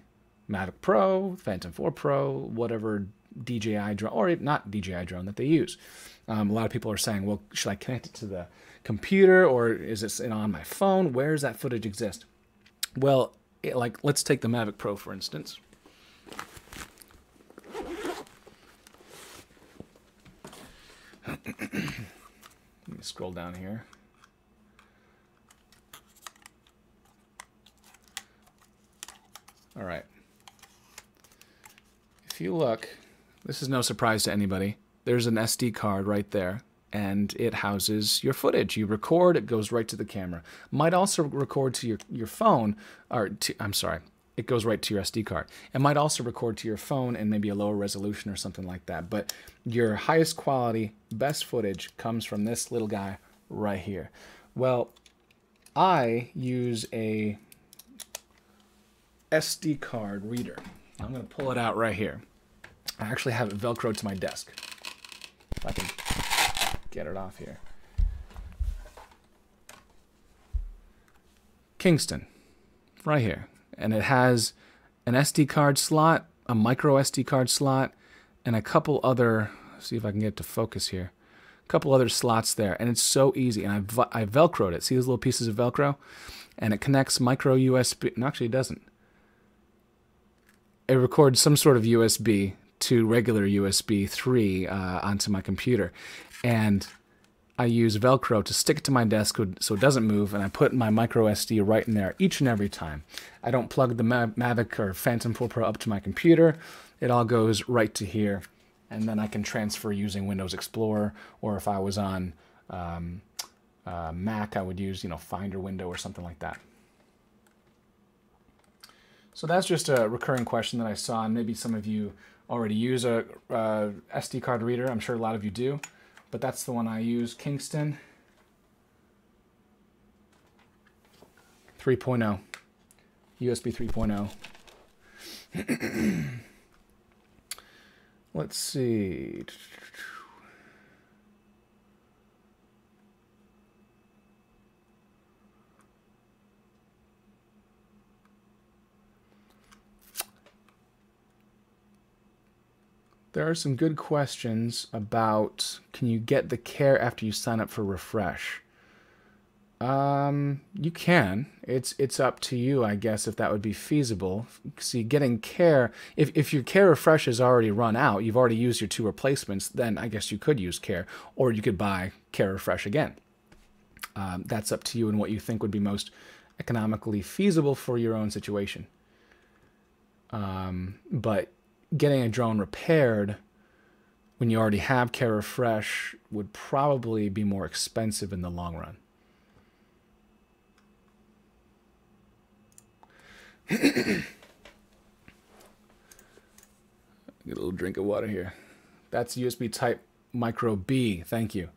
S1: Mavic Pro, Phantom 4 Pro, whatever DJI drone, or not DJI drone that they use. A lot of people are saying, well, should I connect it to the computer or is it on my phone? Where does that footage exist? Well, let's take the Mavic Pro, for instance. Let me scroll down here. All right. If you look, this is no surprise to anybody. There's an SD card right there, and it houses your footage. You record, it goes right to the camera. Might also record to your phone, or I'm sorry, it goes right to your SD card. It might also record to your phone and maybe a lower resolution or something like that. But your highest quality, best footage comes from this little guy right here. Well, I use a SD card reader. I'm going to pull it out right here. I actually have it Velcroed to my desk. If I can get it off here. Kingston, right here. And it has an SD card slot, a micro SD card slot, and a couple other, see if I can get it to focus here, a couple other slots there. And it's so easy. And I Velcroed it. See those little pieces of Velcro? And it connects micro USB, no, actually it doesn't. It records some sort of USB to regular USB 3 onto my computer. And I use Velcro to stick it to my desk so it doesn't move, and I put my micro SD right in there each and every time. I don't plug the Mavic or Phantom 4 Pro up to my computer. It all goes right to here, and then I can transfer using Windows Explorer, or if I was on Mac, I would use, Finder window or something like that. So that's just a recurring question that I saw, and maybe some of you already use a SD card reader. I'm sure a lot of you do, but that's the one I use, Kingston 3.0, USB 3.0. Let's see. There are some good questions about, can you get the Care after you sign up for Refresh? You can. It's up to you, I guess, if that would be feasible. See, getting Care, if your Care Refresh is already run out, you've already used your 2 replacements, then I guess you could use Care, or you could buy Care Refresh again. That's up to you and what you think would be most economically feasible for your own situation. But getting a drone repaired when you already have Care Refresh would probably be more expensive in the long run. Get a little drink of water here. That's USB type micro B. Thank you.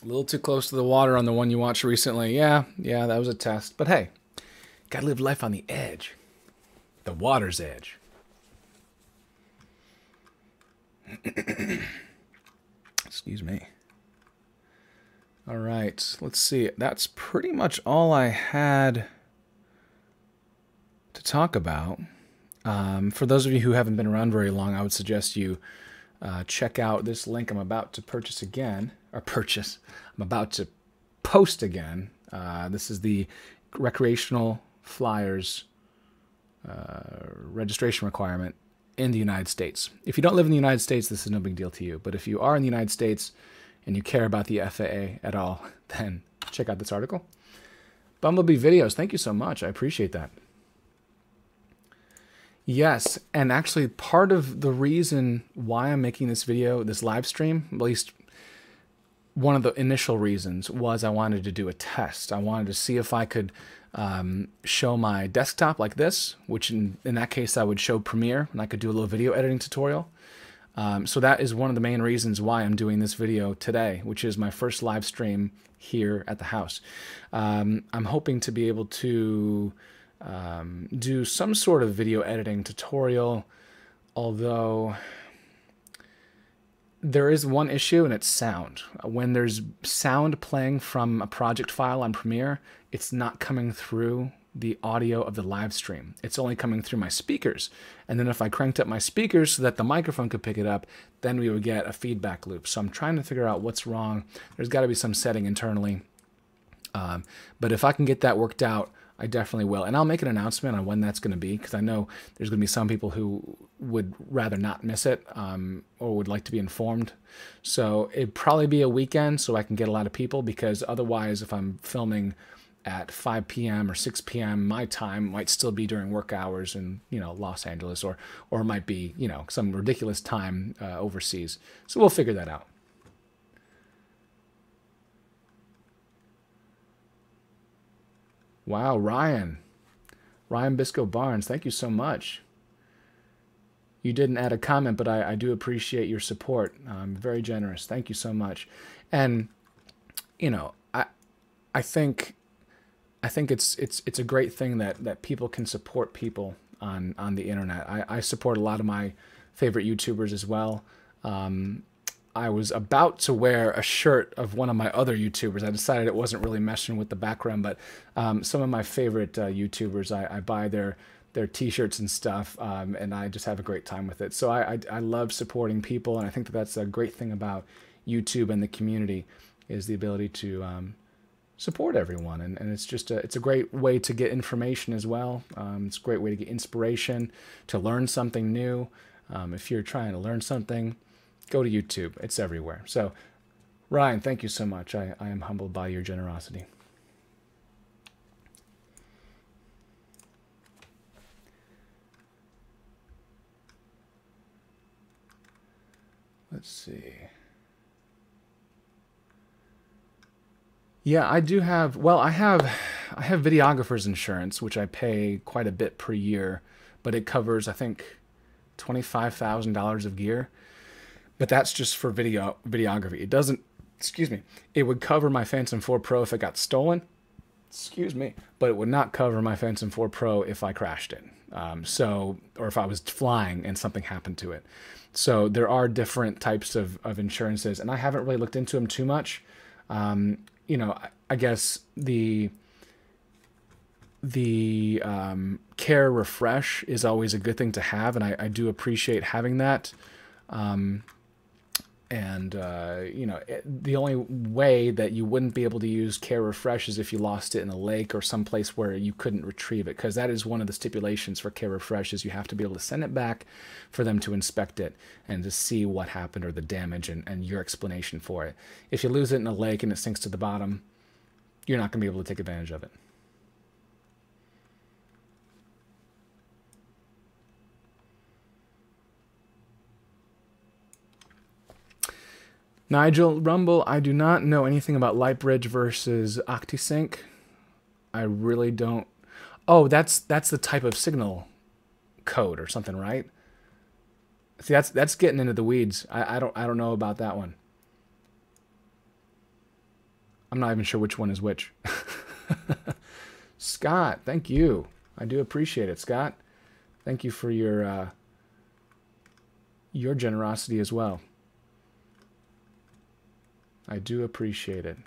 S1: A little too close to the water on the one you watched recently. Yeah, that was a test. But hey, gotta live life on the edge. The water's edge. Excuse me. All right, let's see. That's pretty much all I had to talk about. For those of you who haven't been around very long, I would suggest you check out this link I'm about to purchase again. I'm about to post again. This is the Recreational Flyers registration requirement in the United States. If you don't live in the United States, this is no big deal to you. But if you are in the United States and you care about the FAA at all, then check out this article. Bumblebee Videos, thank you so much. I appreciate that. Yes, and actually part of the reason why I'm making this video, this live stream, at least one of the initial reasons was I wanted to do a test. I wanted to see if I could show my desktop like this, which in that case I would show Premiere, and I could do a little video editing tutorial. So that is one of the main reasons why I'm doing this video today, which is my first live stream here at the house. I'm hoping to be able to do some sort of video editing tutorial, although there is one issue, and it's sound. When there's sound playing from a project file on Premiere, it's not coming through the audio of the live stream. It's only coming through my speakers. And then if I cranked up my speakers so that the microphone could pick it up, then we would get a feedback loop. So I'm trying to figure out what's wrong. There's got to be some setting internally. But if I can get that worked out, I definitely will. And I'll make an announcement on when that's going to be, because I know there's going to be some people who would rather not miss it, or would like to be informed. So it'd probably be a weekend so I can get a lot of people, because otherwise if I'm filming at 5 p.m. or 6 p.m. my time, might still be during work hours in, Los Angeles, or it might be, some ridiculous time overseas. So we'll figure that out. Wow, Ryan Bisco Barnes, thank you so much. You didn't add a comment, but I do appreciate your support. Very generous. Thank you so much. And I think it's a great thing that people can support people on the internet. I support a lot of my favorite YouTubers as well. I was about to wear a shirt of one of my other YouTubers. I decided it wasn't really meshing with the background, but some of my favorite YouTubers, I buy their t-shirts and stuff, and I just have a great time with it. So I love supporting people, and I think that's a great thing about YouTube and the community, is the ability to support everyone. And it's just it's a great way to get information as well. It's a great way to get inspiration, to learn something new. If you're trying to learn something, go to YouTube. It's everywhere. So, Ryan, thank you so much. I am humbled by your generosity. Let's see. Yeah, I do have, well, I have videographer's insurance, which I pay quite a bit per year, but it covers, I think, $25,000 of gear. But that's just for videography. It doesn't, excuse me, it would cover my Phantom 4 Pro if it got stolen, excuse me, but it would not cover my Phantom 4 Pro if I crashed it. Or if I was flying and something happened to it. So there are different types of insurances, and I haven't really looked into them too much. I guess the Care Refresh is always a good thing to have, and I do appreciate having that. The only way that you wouldn't be able to use Care Refresh is if you lost it in a lake or someplace where you couldn't retrieve it, because that is one of the stipulations for Care Refresh, is you have to be able to send it back for them to inspect it and to see what happened or the damage and your explanation for it. If you lose it in a lake and it sinks to the bottom, you're not going to be able to take advantage of it. Nigel Rumble, I do not know anything about Lightbridge versus OctiSync. I really don't. Oh, that's the type of signal code or something, right? See, that's getting into the weeds. I don't know about that one. I'm not even sure which one is which. Scott, thank you. I do appreciate it, Scott. Thank you for your generosity as well. I do appreciate it.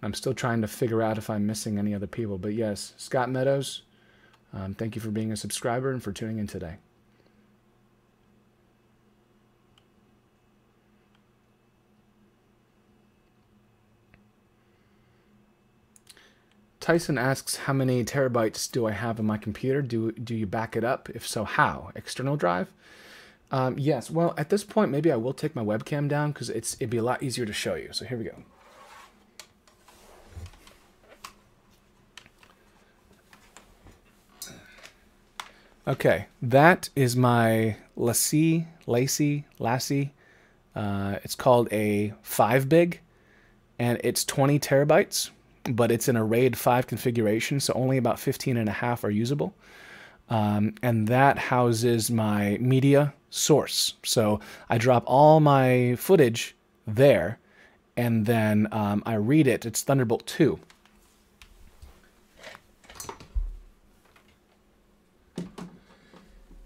S1: I'm still trying to figure out if I'm missing any other people, but yes, Scott Meadows, thank you for being a subscriber and for tuning in today. Tyson asks, how many terabytes do I have on my computer? Do you back it up? If so, how? External drive? Yes, well, at this point, maybe I will take my webcam down, because it'd be a lot easier to show you. So here we go. Okay, that is my Lassie It's called a 5 big, and it's 20 terabytes, but it's in a RAID 5 configuration, so only about 15 and a half are usable. And that houses my media source. So I drop all my footage there, and then I read it. It's Thunderbolt 2.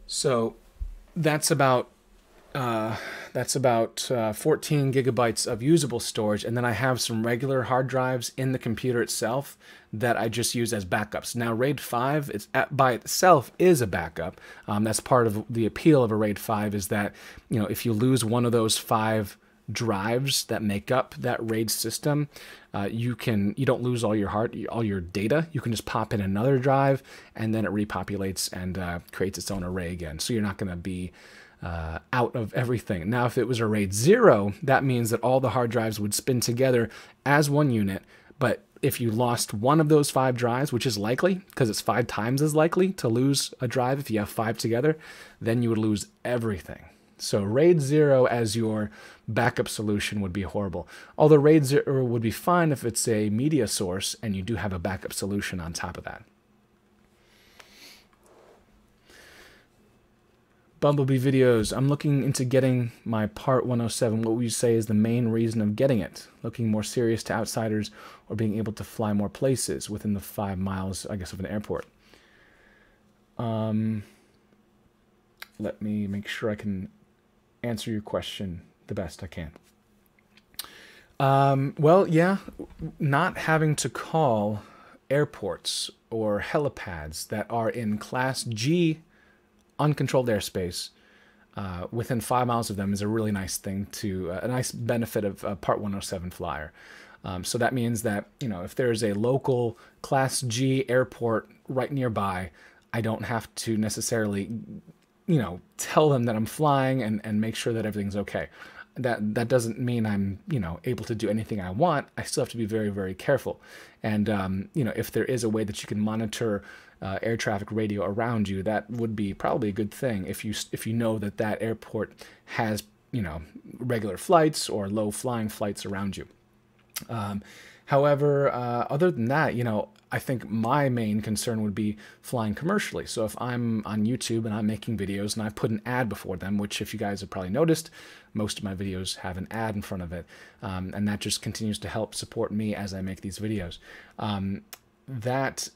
S1: So that's about 14 gigabytes of usable storage, and then I have some regular hard drives in the computer itself that I just use as backups. Now, RAID 5 by itself is a backup. That's part of the appeal of a RAID 5 is that, you know, if you lose one of those 5 drives that make up that RAID system, you don't lose all your data. You can just pop in another drive, and then it repopulates and creates its own array again. So you're not going to be out of everything. Now, if it was a RAID 0, that means that all the hard drives would spin together as one unit. But if you lost one of those 5 drives, which is likely, because it's 5 times as likely to lose a drive if you have 5 together, then you would lose everything. So RAID 0 as your backup solution would be horrible. Although RAID 0 would be fine if it's a media source and you do have a backup solution on top of that. Bumblebee videos. I'm looking into getting my Part 107. What would you say is the main reason of getting it? Looking more serious to outsiders or being able to fly more places within the 5 miles, I guess, of an airport? Let me make sure I can answer your question the best I can. Well, yeah, not having to call airports or helipads that are in Class G uncontrolled airspace within 5 miles of them is a really nice thing a nice benefit of a Part 107 flyer. So that means that, you know, if there's a local Class G airport right nearby, I don't have to necessarily, you know, tell them that I'm flying and make sure that everything's okay. That doesn't mean I'm, you know, able to do anything I want. I still have to be very, very careful. And, you know, if there is a way that you can monitor air traffic radio around you, that would be probably a good thing if you know that that airport has, you know, regular flights or low flying flights around you. However, other than that, you know, I think my main concern would be flying commercially. So if I'm on YouTube and I'm making videos and I put an ad before them, which if you guys have probably noticed, most of my videos have an ad in front of it, and that just continues to help support me as I make these videos. That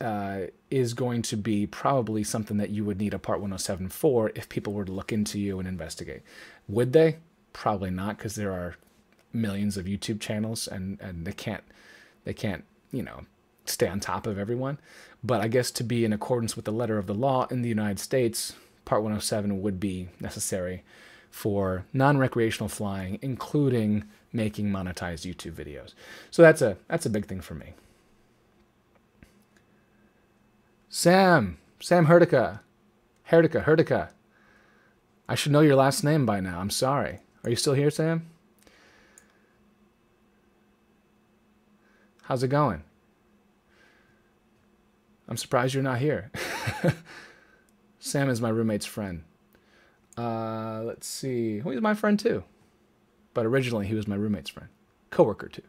S1: is going to be probably something that you would need a Part 107 for if people were to look into you and investigate. Would they? Probably not, because there are millions of YouTube channels and they can't, you know, stay on top of everyone. But I guess to be in accordance with the letter of the law in the United States, Part 107 would be necessary for non-recreational flying, including making monetized YouTube videos. So that's a big thing for me. Sam Hertica. I should know your last name by now. I'm sorry. Are you still here, Sam? How's it going? I'm surprised you're not here. Sam is my roommate's friend. Let's see. Well, he's my friend too. But originally he was my roommate's friend. Coworker too.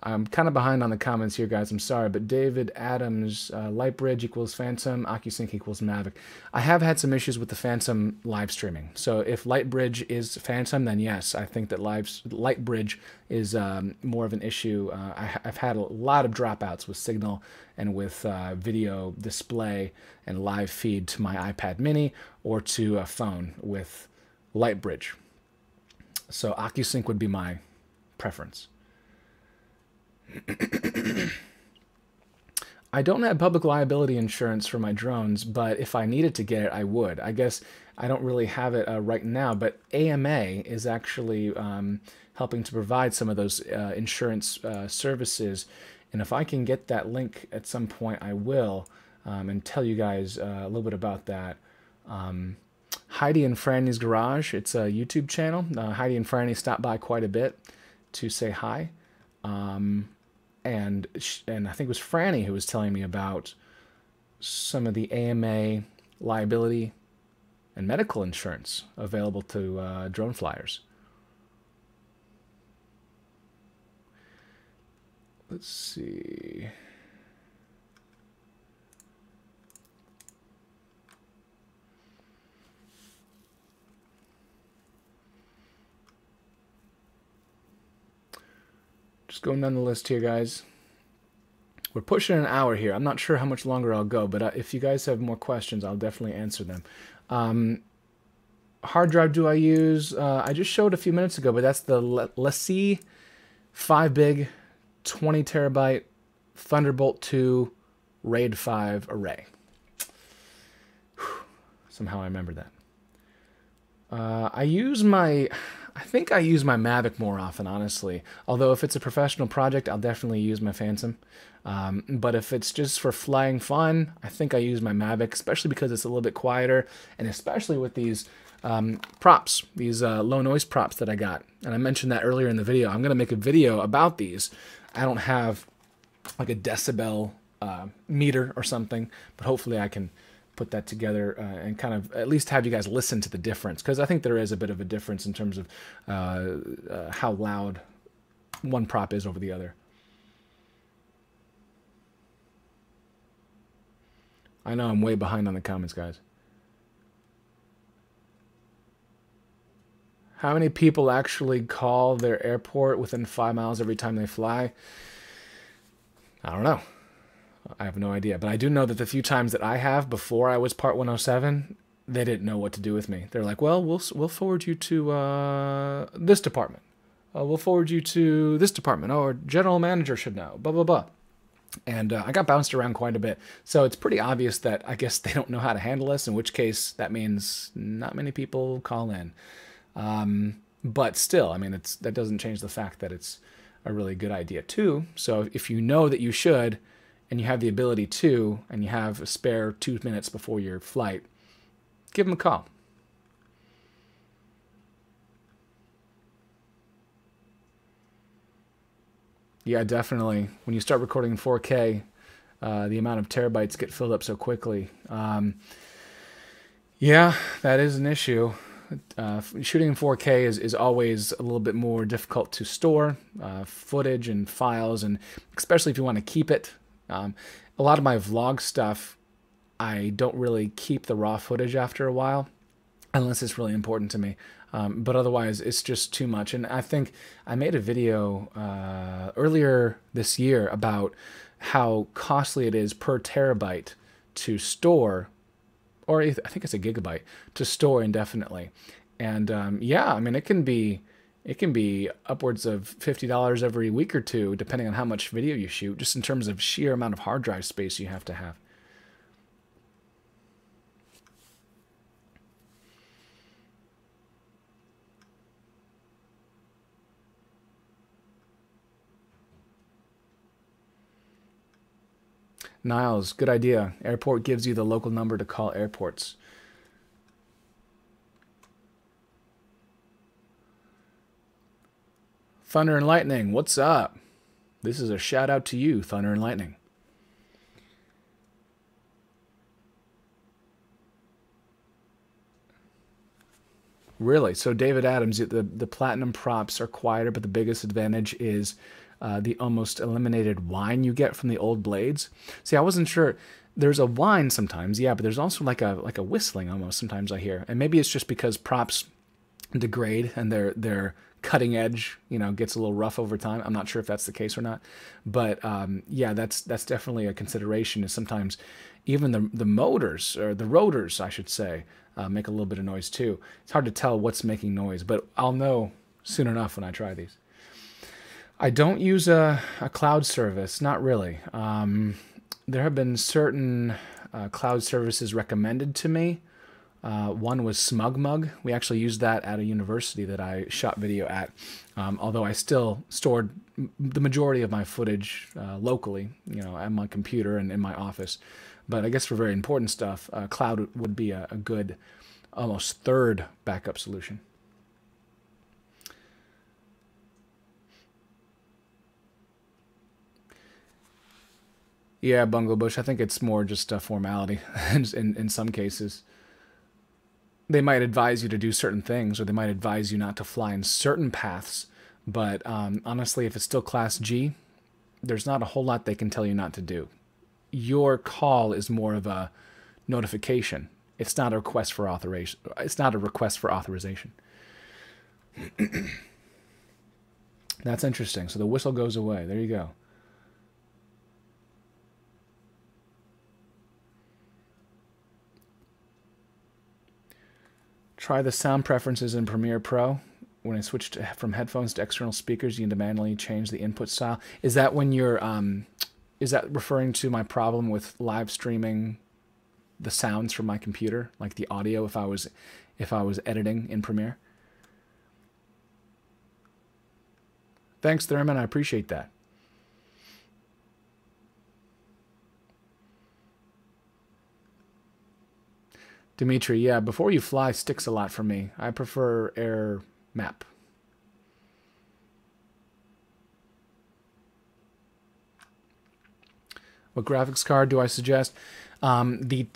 S1: I'm kind of behind on the comments here, guys. I'm sorry, but David Adams, Lightbridge equals Phantom, OcuSync equals Mavic. I have had some issues with the Phantom live streaming. So if Lightbridge is Phantom, then yes, I think that Lightbridge is more of an issue. I've had a lot of dropouts with Signal and with video display and live feed to my iPad mini or to a phone with Lightbridge. So OcuSync would be my preference. I don't have public liability insurance for my drones, but if I needed to get it, I would. I guess I don't really have it right now, but AMA is actually helping to provide some of those insurance services. And if I can get that link at some point, I will, and tell you guys a little bit about that. Heidi and Franny's Garage, it's a YouTube channel. Heidi and Franny stop by quite a bit to say hi. And I think it was Franny who was telling me about some of the AMA liability and medical insurance available to drone flyers. Let's see. Just going down the list here, guys. We're pushing an hour here. I'm not sure how much longer I'll go, but if you guys have more questions, I'll definitely answer them. Hard drive do I use? I just showed a few minutes ago, but that's the LaCie 5 Big 20 terabyte Thunderbolt 2 RAID 5 array. Whew. Somehow I remember that. I think I use my Mavic more often, honestly. Although if it's a professional project, I'll definitely use my Phantom. But if it's just for flying fun, I think I use my Mavic, especially because it's a little bit quieter, and especially with these props, these low noise props that I got. And I mentioned that earlier in the video. I'm going to make a video about these. I don't have like a decibel meter or something, but hopefully I can put that together and kind of at least have you guys listen to the difference, because I think there is a bit of a difference in terms of how loud one prop is over the other. I know I'm way behind on the comments, guys. How many people actually call their airport within 5 miles every time they fly? I don't know. I have no idea. But I do know that the few times that I have before I was Part 107, they didn't know what to do with me. They're like, well, we'll forward you to this department. We'll forward you to this department. Or general manager should know. Blah, blah, blah. And I got bounced around quite a bit. So it's pretty obvious that I guess they don't know how to handle us, in which case that means not many people call in. But still, I mean, that doesn't change the fact that it's a really good idea too. So if you know that you should, and you have the ability to, and you have a spare 2 minutes before your flight, give them a call. Yeah, definitely. When you start recording in 4K, the amount of terabytes get filled up so quickly. Yeah, that is an issue. Shooting in 4K is always a little bit more difficult to store footage and files, and especially if you want to keep it. A lot of my vlog stuff, I don't really keep the raw footage after a while, unless it's really important to me. But otherwise, it's just too much. And I think I made a video earlier this year about how costly it is per terabyte to store, or I think it's a gigabyte, to store indefinitely. And yeah, I mean, it can be upwards of $50 every week or two, depending on how much video you shoot, just in terms of sheer amount of hard drive space you have to have. Niles, good idea. Airport gives you the local number to call airports. Thunder and Lightning, what's up? This is a shout out to you, Thunder and Lightning. Really? So David Adams, the platinum props are quieter, but the biggest advantage is the almost eliminated whine you get from the old blades. See, I wasn't sure. There's a whine sometimes, yeah, but there's also like a whistling almost sometimes I hear. And maybe it's just because props degrade and their cutting edge, you know, gets a little rough over time. I'm not sure if that's the case or not. But yeah, that's definitely a consideration, is sometimes even the motors, or the rotors, I should say, make a little bit of noise too. It's hard to tell what's making noise, but I'll know soon enough when I try these. I don't use a cloud service, not really. There have been certain cloud services recommended to me. One was SmugMug. We actually used that at a university that I shot video at, although I still stored the majority of my footage locally, you know, on my computer and in my office. But I guess for very important stuff, cloud would be a good, almost third backup solution. Yeah, Bungle Bush, I think it's more just a formality in some cases. they might advise you to do certain things, or they might advise you not to fly in certain paths. But honestly, if it's still Class G, there's not a whole lot they can tell you not to do. Your call is more of a notification. It's not a request for authorization. It's not a request for authorization. That's interesting. So the whistle goes away. There you go. Try the sound preferences in Premiere Pro. When I switched from headphones to external speakers, you need to manually change the input style. Is that when you're, is that referring to my problem with live streaming the sounds from my computer, like the audio if I was editing in Premiere? Thanks, Thurman. I appreciate that. Dimitri, yeah, before you fly sticks a lot for me. I prefer air map. What graphics card do I suggest? The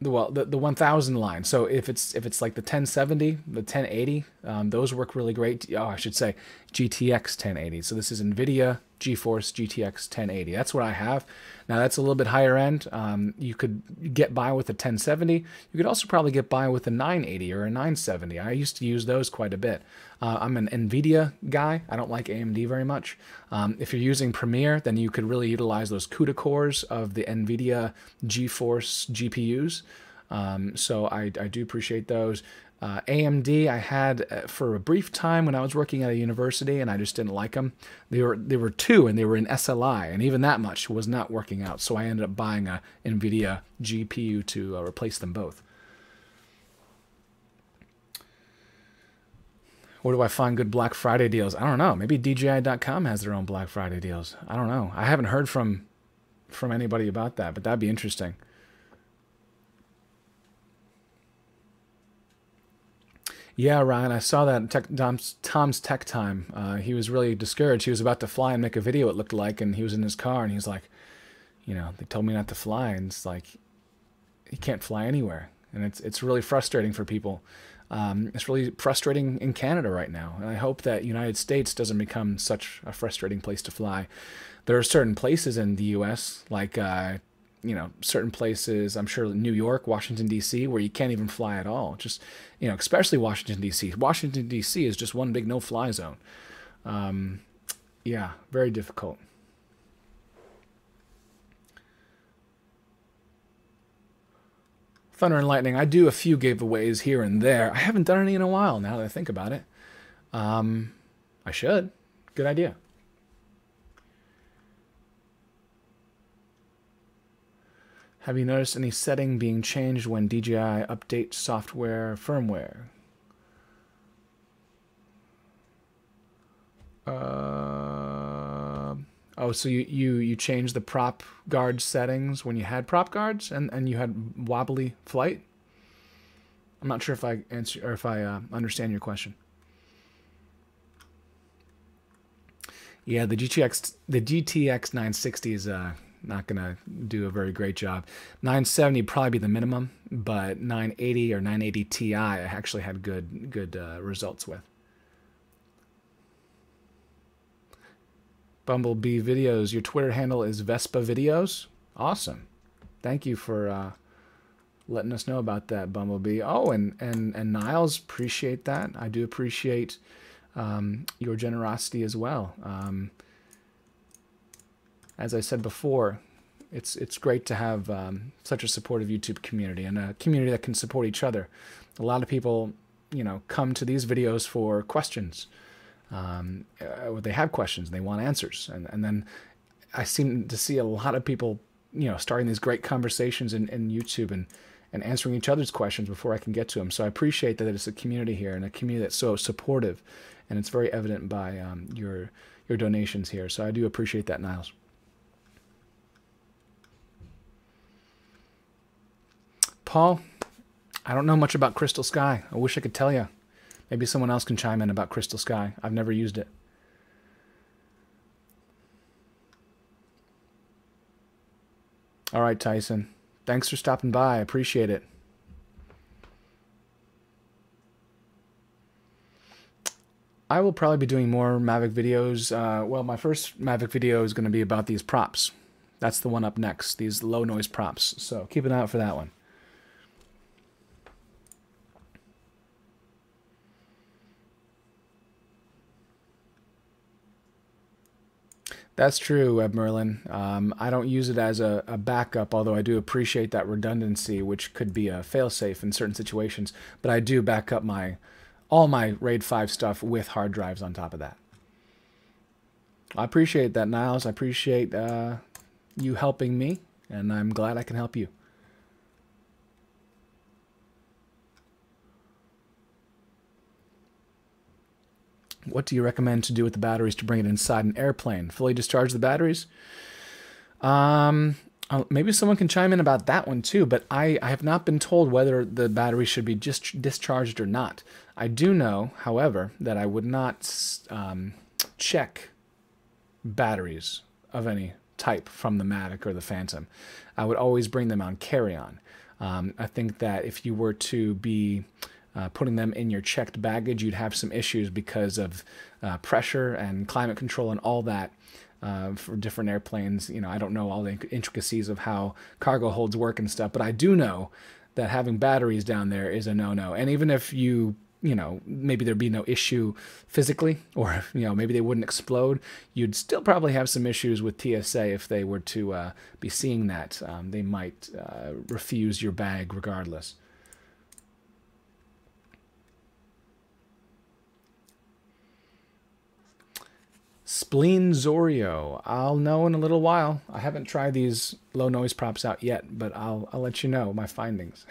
S1: 1000 line. So if it's like the 1070, the 1080, those work really great. Oh, I should say GTX 1080. So this is NVIDIA GeForce GTX 1080. That's what I have. Now that's a little bit higher end. You could get by with a 1070. You could also probably get by with a 980 or a 970. I used to use those quite a bit. I'm an NVIDIA guy. I don't like AMD very much. If you're using Premiere, then you could really utilize those CUDA cores of the NVIDIA GeForce GPUs. So I do appreciate those. AMD I had for a brief time when I was working at a university, and I just didn't like them. They were two, and they were in SLI, and even that much was not working out. So I ended up buying a NVIDIA GPU to replace them both. Where do I find good Black Friday deals? I don't know. Maybe DJI.com has their own Black Friday deals. I don't know. I haven't heard from anybody about that, but that'd be interesting. Yeah, Ryan, I saw that Tom's Tech Time. He was really discouraged. He was about to fly and make a video, it looked like, and he was in his car, and he's like, you know, they told me not to fly, and it's like, he can't fly anywhere. And it's really frustrating for people. It's really frustrating in Canada right now, and I hope that United States doesn't become such a frustrating place to fly. There are certain places in the U.S., like you know, certain places, I'm sure New York, Washington, D.C., where you can't even fly at all. Just, you know, especially Washington, D.C. Washington, D.C. is just one big no-fly zone. Yeah, very difficult. Thunder and Lightning, I do a few giveaways here and there. I haven't done any in a while, now that I think about it. I should. Good idea. Have you noticed any setting being changed when DJI updates software firmware? Oh, so you changed the prop guard settings when you had prop guards and you had wobbly flight? I'm not sure if I answer or if I understand your question. Yeah, the GTX 960 is not gonna do a very great job. 970 would probably be the minimum, but 980 or 980 Ti I actually had good results with. Bumblebee Videos, your Twitter handle is Vespa Videos. Awesome. Thank you for letting us know about that, Bumblebee. Oh, and Niles, appreciate that. I do appreciate your generosity as well. As I said before, it's great to have such a supportive YouTube community and a community that can support each other. A lot of people, you know, come to these videos for questions. They have questions, they want answers, and then I seem to see a lot of people, you know, starting these great conversations in YouTube and answering each other's questions before I can get to them. So I appreciate that it's a community here and a community that's so supportive, and it's very evident by your donations here. So I do appreciate that, Niles. Paul, I don't know much about Crystal Sky. I wish I could tell you. Maybe someone else can chime in about Crystal Sky. I've never used it. All right, Tyson. Thanks for stopping by. I appreciate it. I will probably be doing more Mavic videos. Well, my first Mavic video is going to be about these props. That's the one up next, these low noise props. So keep an eye out for that one. That's true, Web Merlin. I don't use it as a backup, although I do appreciate that redundancy, which could be a failsafe in certain situations. But I do back up all my RAID 5 stuff with hard drives on top of that. I appreciate that, Niles. I appreciate you helping me, and I'm glad I can help you. What do you recommend to do with the batteries to bring it inside an airplane? Fully discharge the batteries? Maybe someone can chime in about that one too, but I have not been told whether the battery should be just discharged or not. I do know, however, that I would not check batteries of any type from the Mavic or the Phantom. I would always bring them on carry-on. I think that if you were to be putting them in your checked baggage, you'd have some issues because of pressure and climate control and all that for different airplanes. You know, I don't know all the intricacies of how cargo holds work and stuff, but I do know that having batteries down there is a no-no. And even if you know, maybe there'd be no issue physically, or, you know, maybe they wouldn't explode, you'd still probably have some issues with TSA if they were to be seeing that. They might refuse your bag regardless. Spleen Zorio. I'll know in a little while. I haven't tried these low noise props out yet, but I'll let you know my findings.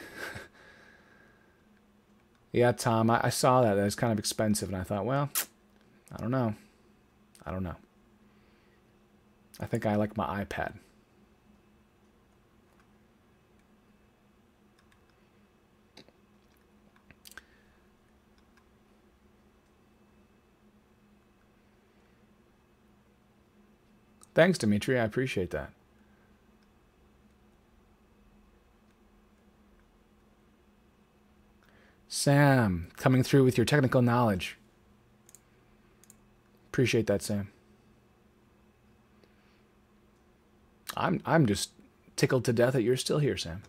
S1: Yeah, Tom, I saw that. That was kind of expensive, and I thought, well, I don't know. I don't know. I think I like my iPad. Thanks, Dimitri. I appreciate that. Sam, coming through with your technical knowledge. Appreciate that, Sam. I'm just tickled to death that you're still here, Sam.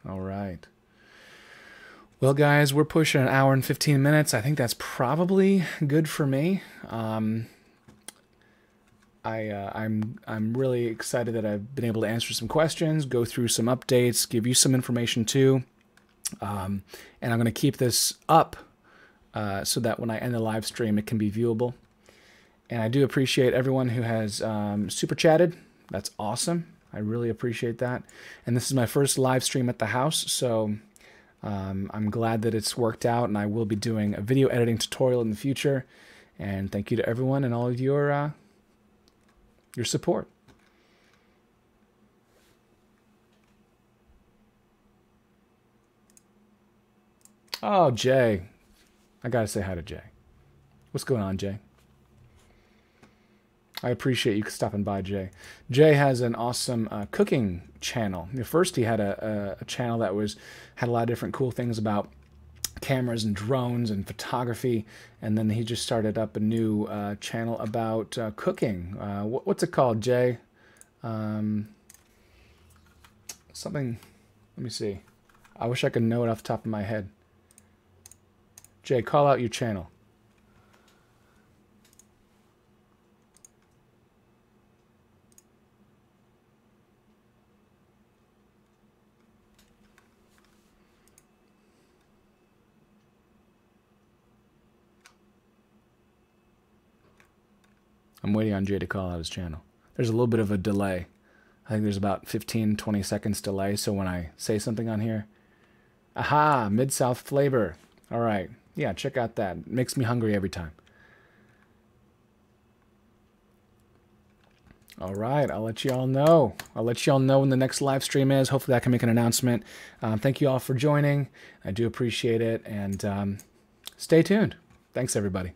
S1: All right. Well, guys, we're pushing an hour and 15 minutes. I think that's probably good for me. I'm really excited that I've been able to answer some questions, go through some updates, give you some information too. And I'm going to keep this up so that when I end the live stream, it can be viewable. And I do appreciate everyone who has super chatted. That's awesome. I really appreciate that. And this is my first live stream at the house, so I'm glad that it's worked out, and I will be doing a video editing tutorial in the future. And thank you to everyone and all of your support. Oh, Jay. I gotta say hi to Jay. What's going on, Jay? I appreciate you stopping by, Jay. Jay has an awesome cooking channel. At first, he had a channel that had a lot of different cool things about cameras and drones and photography, and then he just started up a new channel about cooking. What's it called, Jay? Something. Let me see. I wish I could know it off the top of my head. Jay, call out your channel. I'm waiting on Jay to call out his channel. There's a little bit of a delay. I think there's about 15-20 seconds delay, so when I say something on here... Aha! Mid-South Flavor. All right. Yeah, check out that. It makes me hungry every time. All right, I'll let you all know. I'll let you all know when the next live stream is. Hopefully I can make an announcement. Thank you all for joining. I do appreciate it, and stay tuned. Thanks, everybody.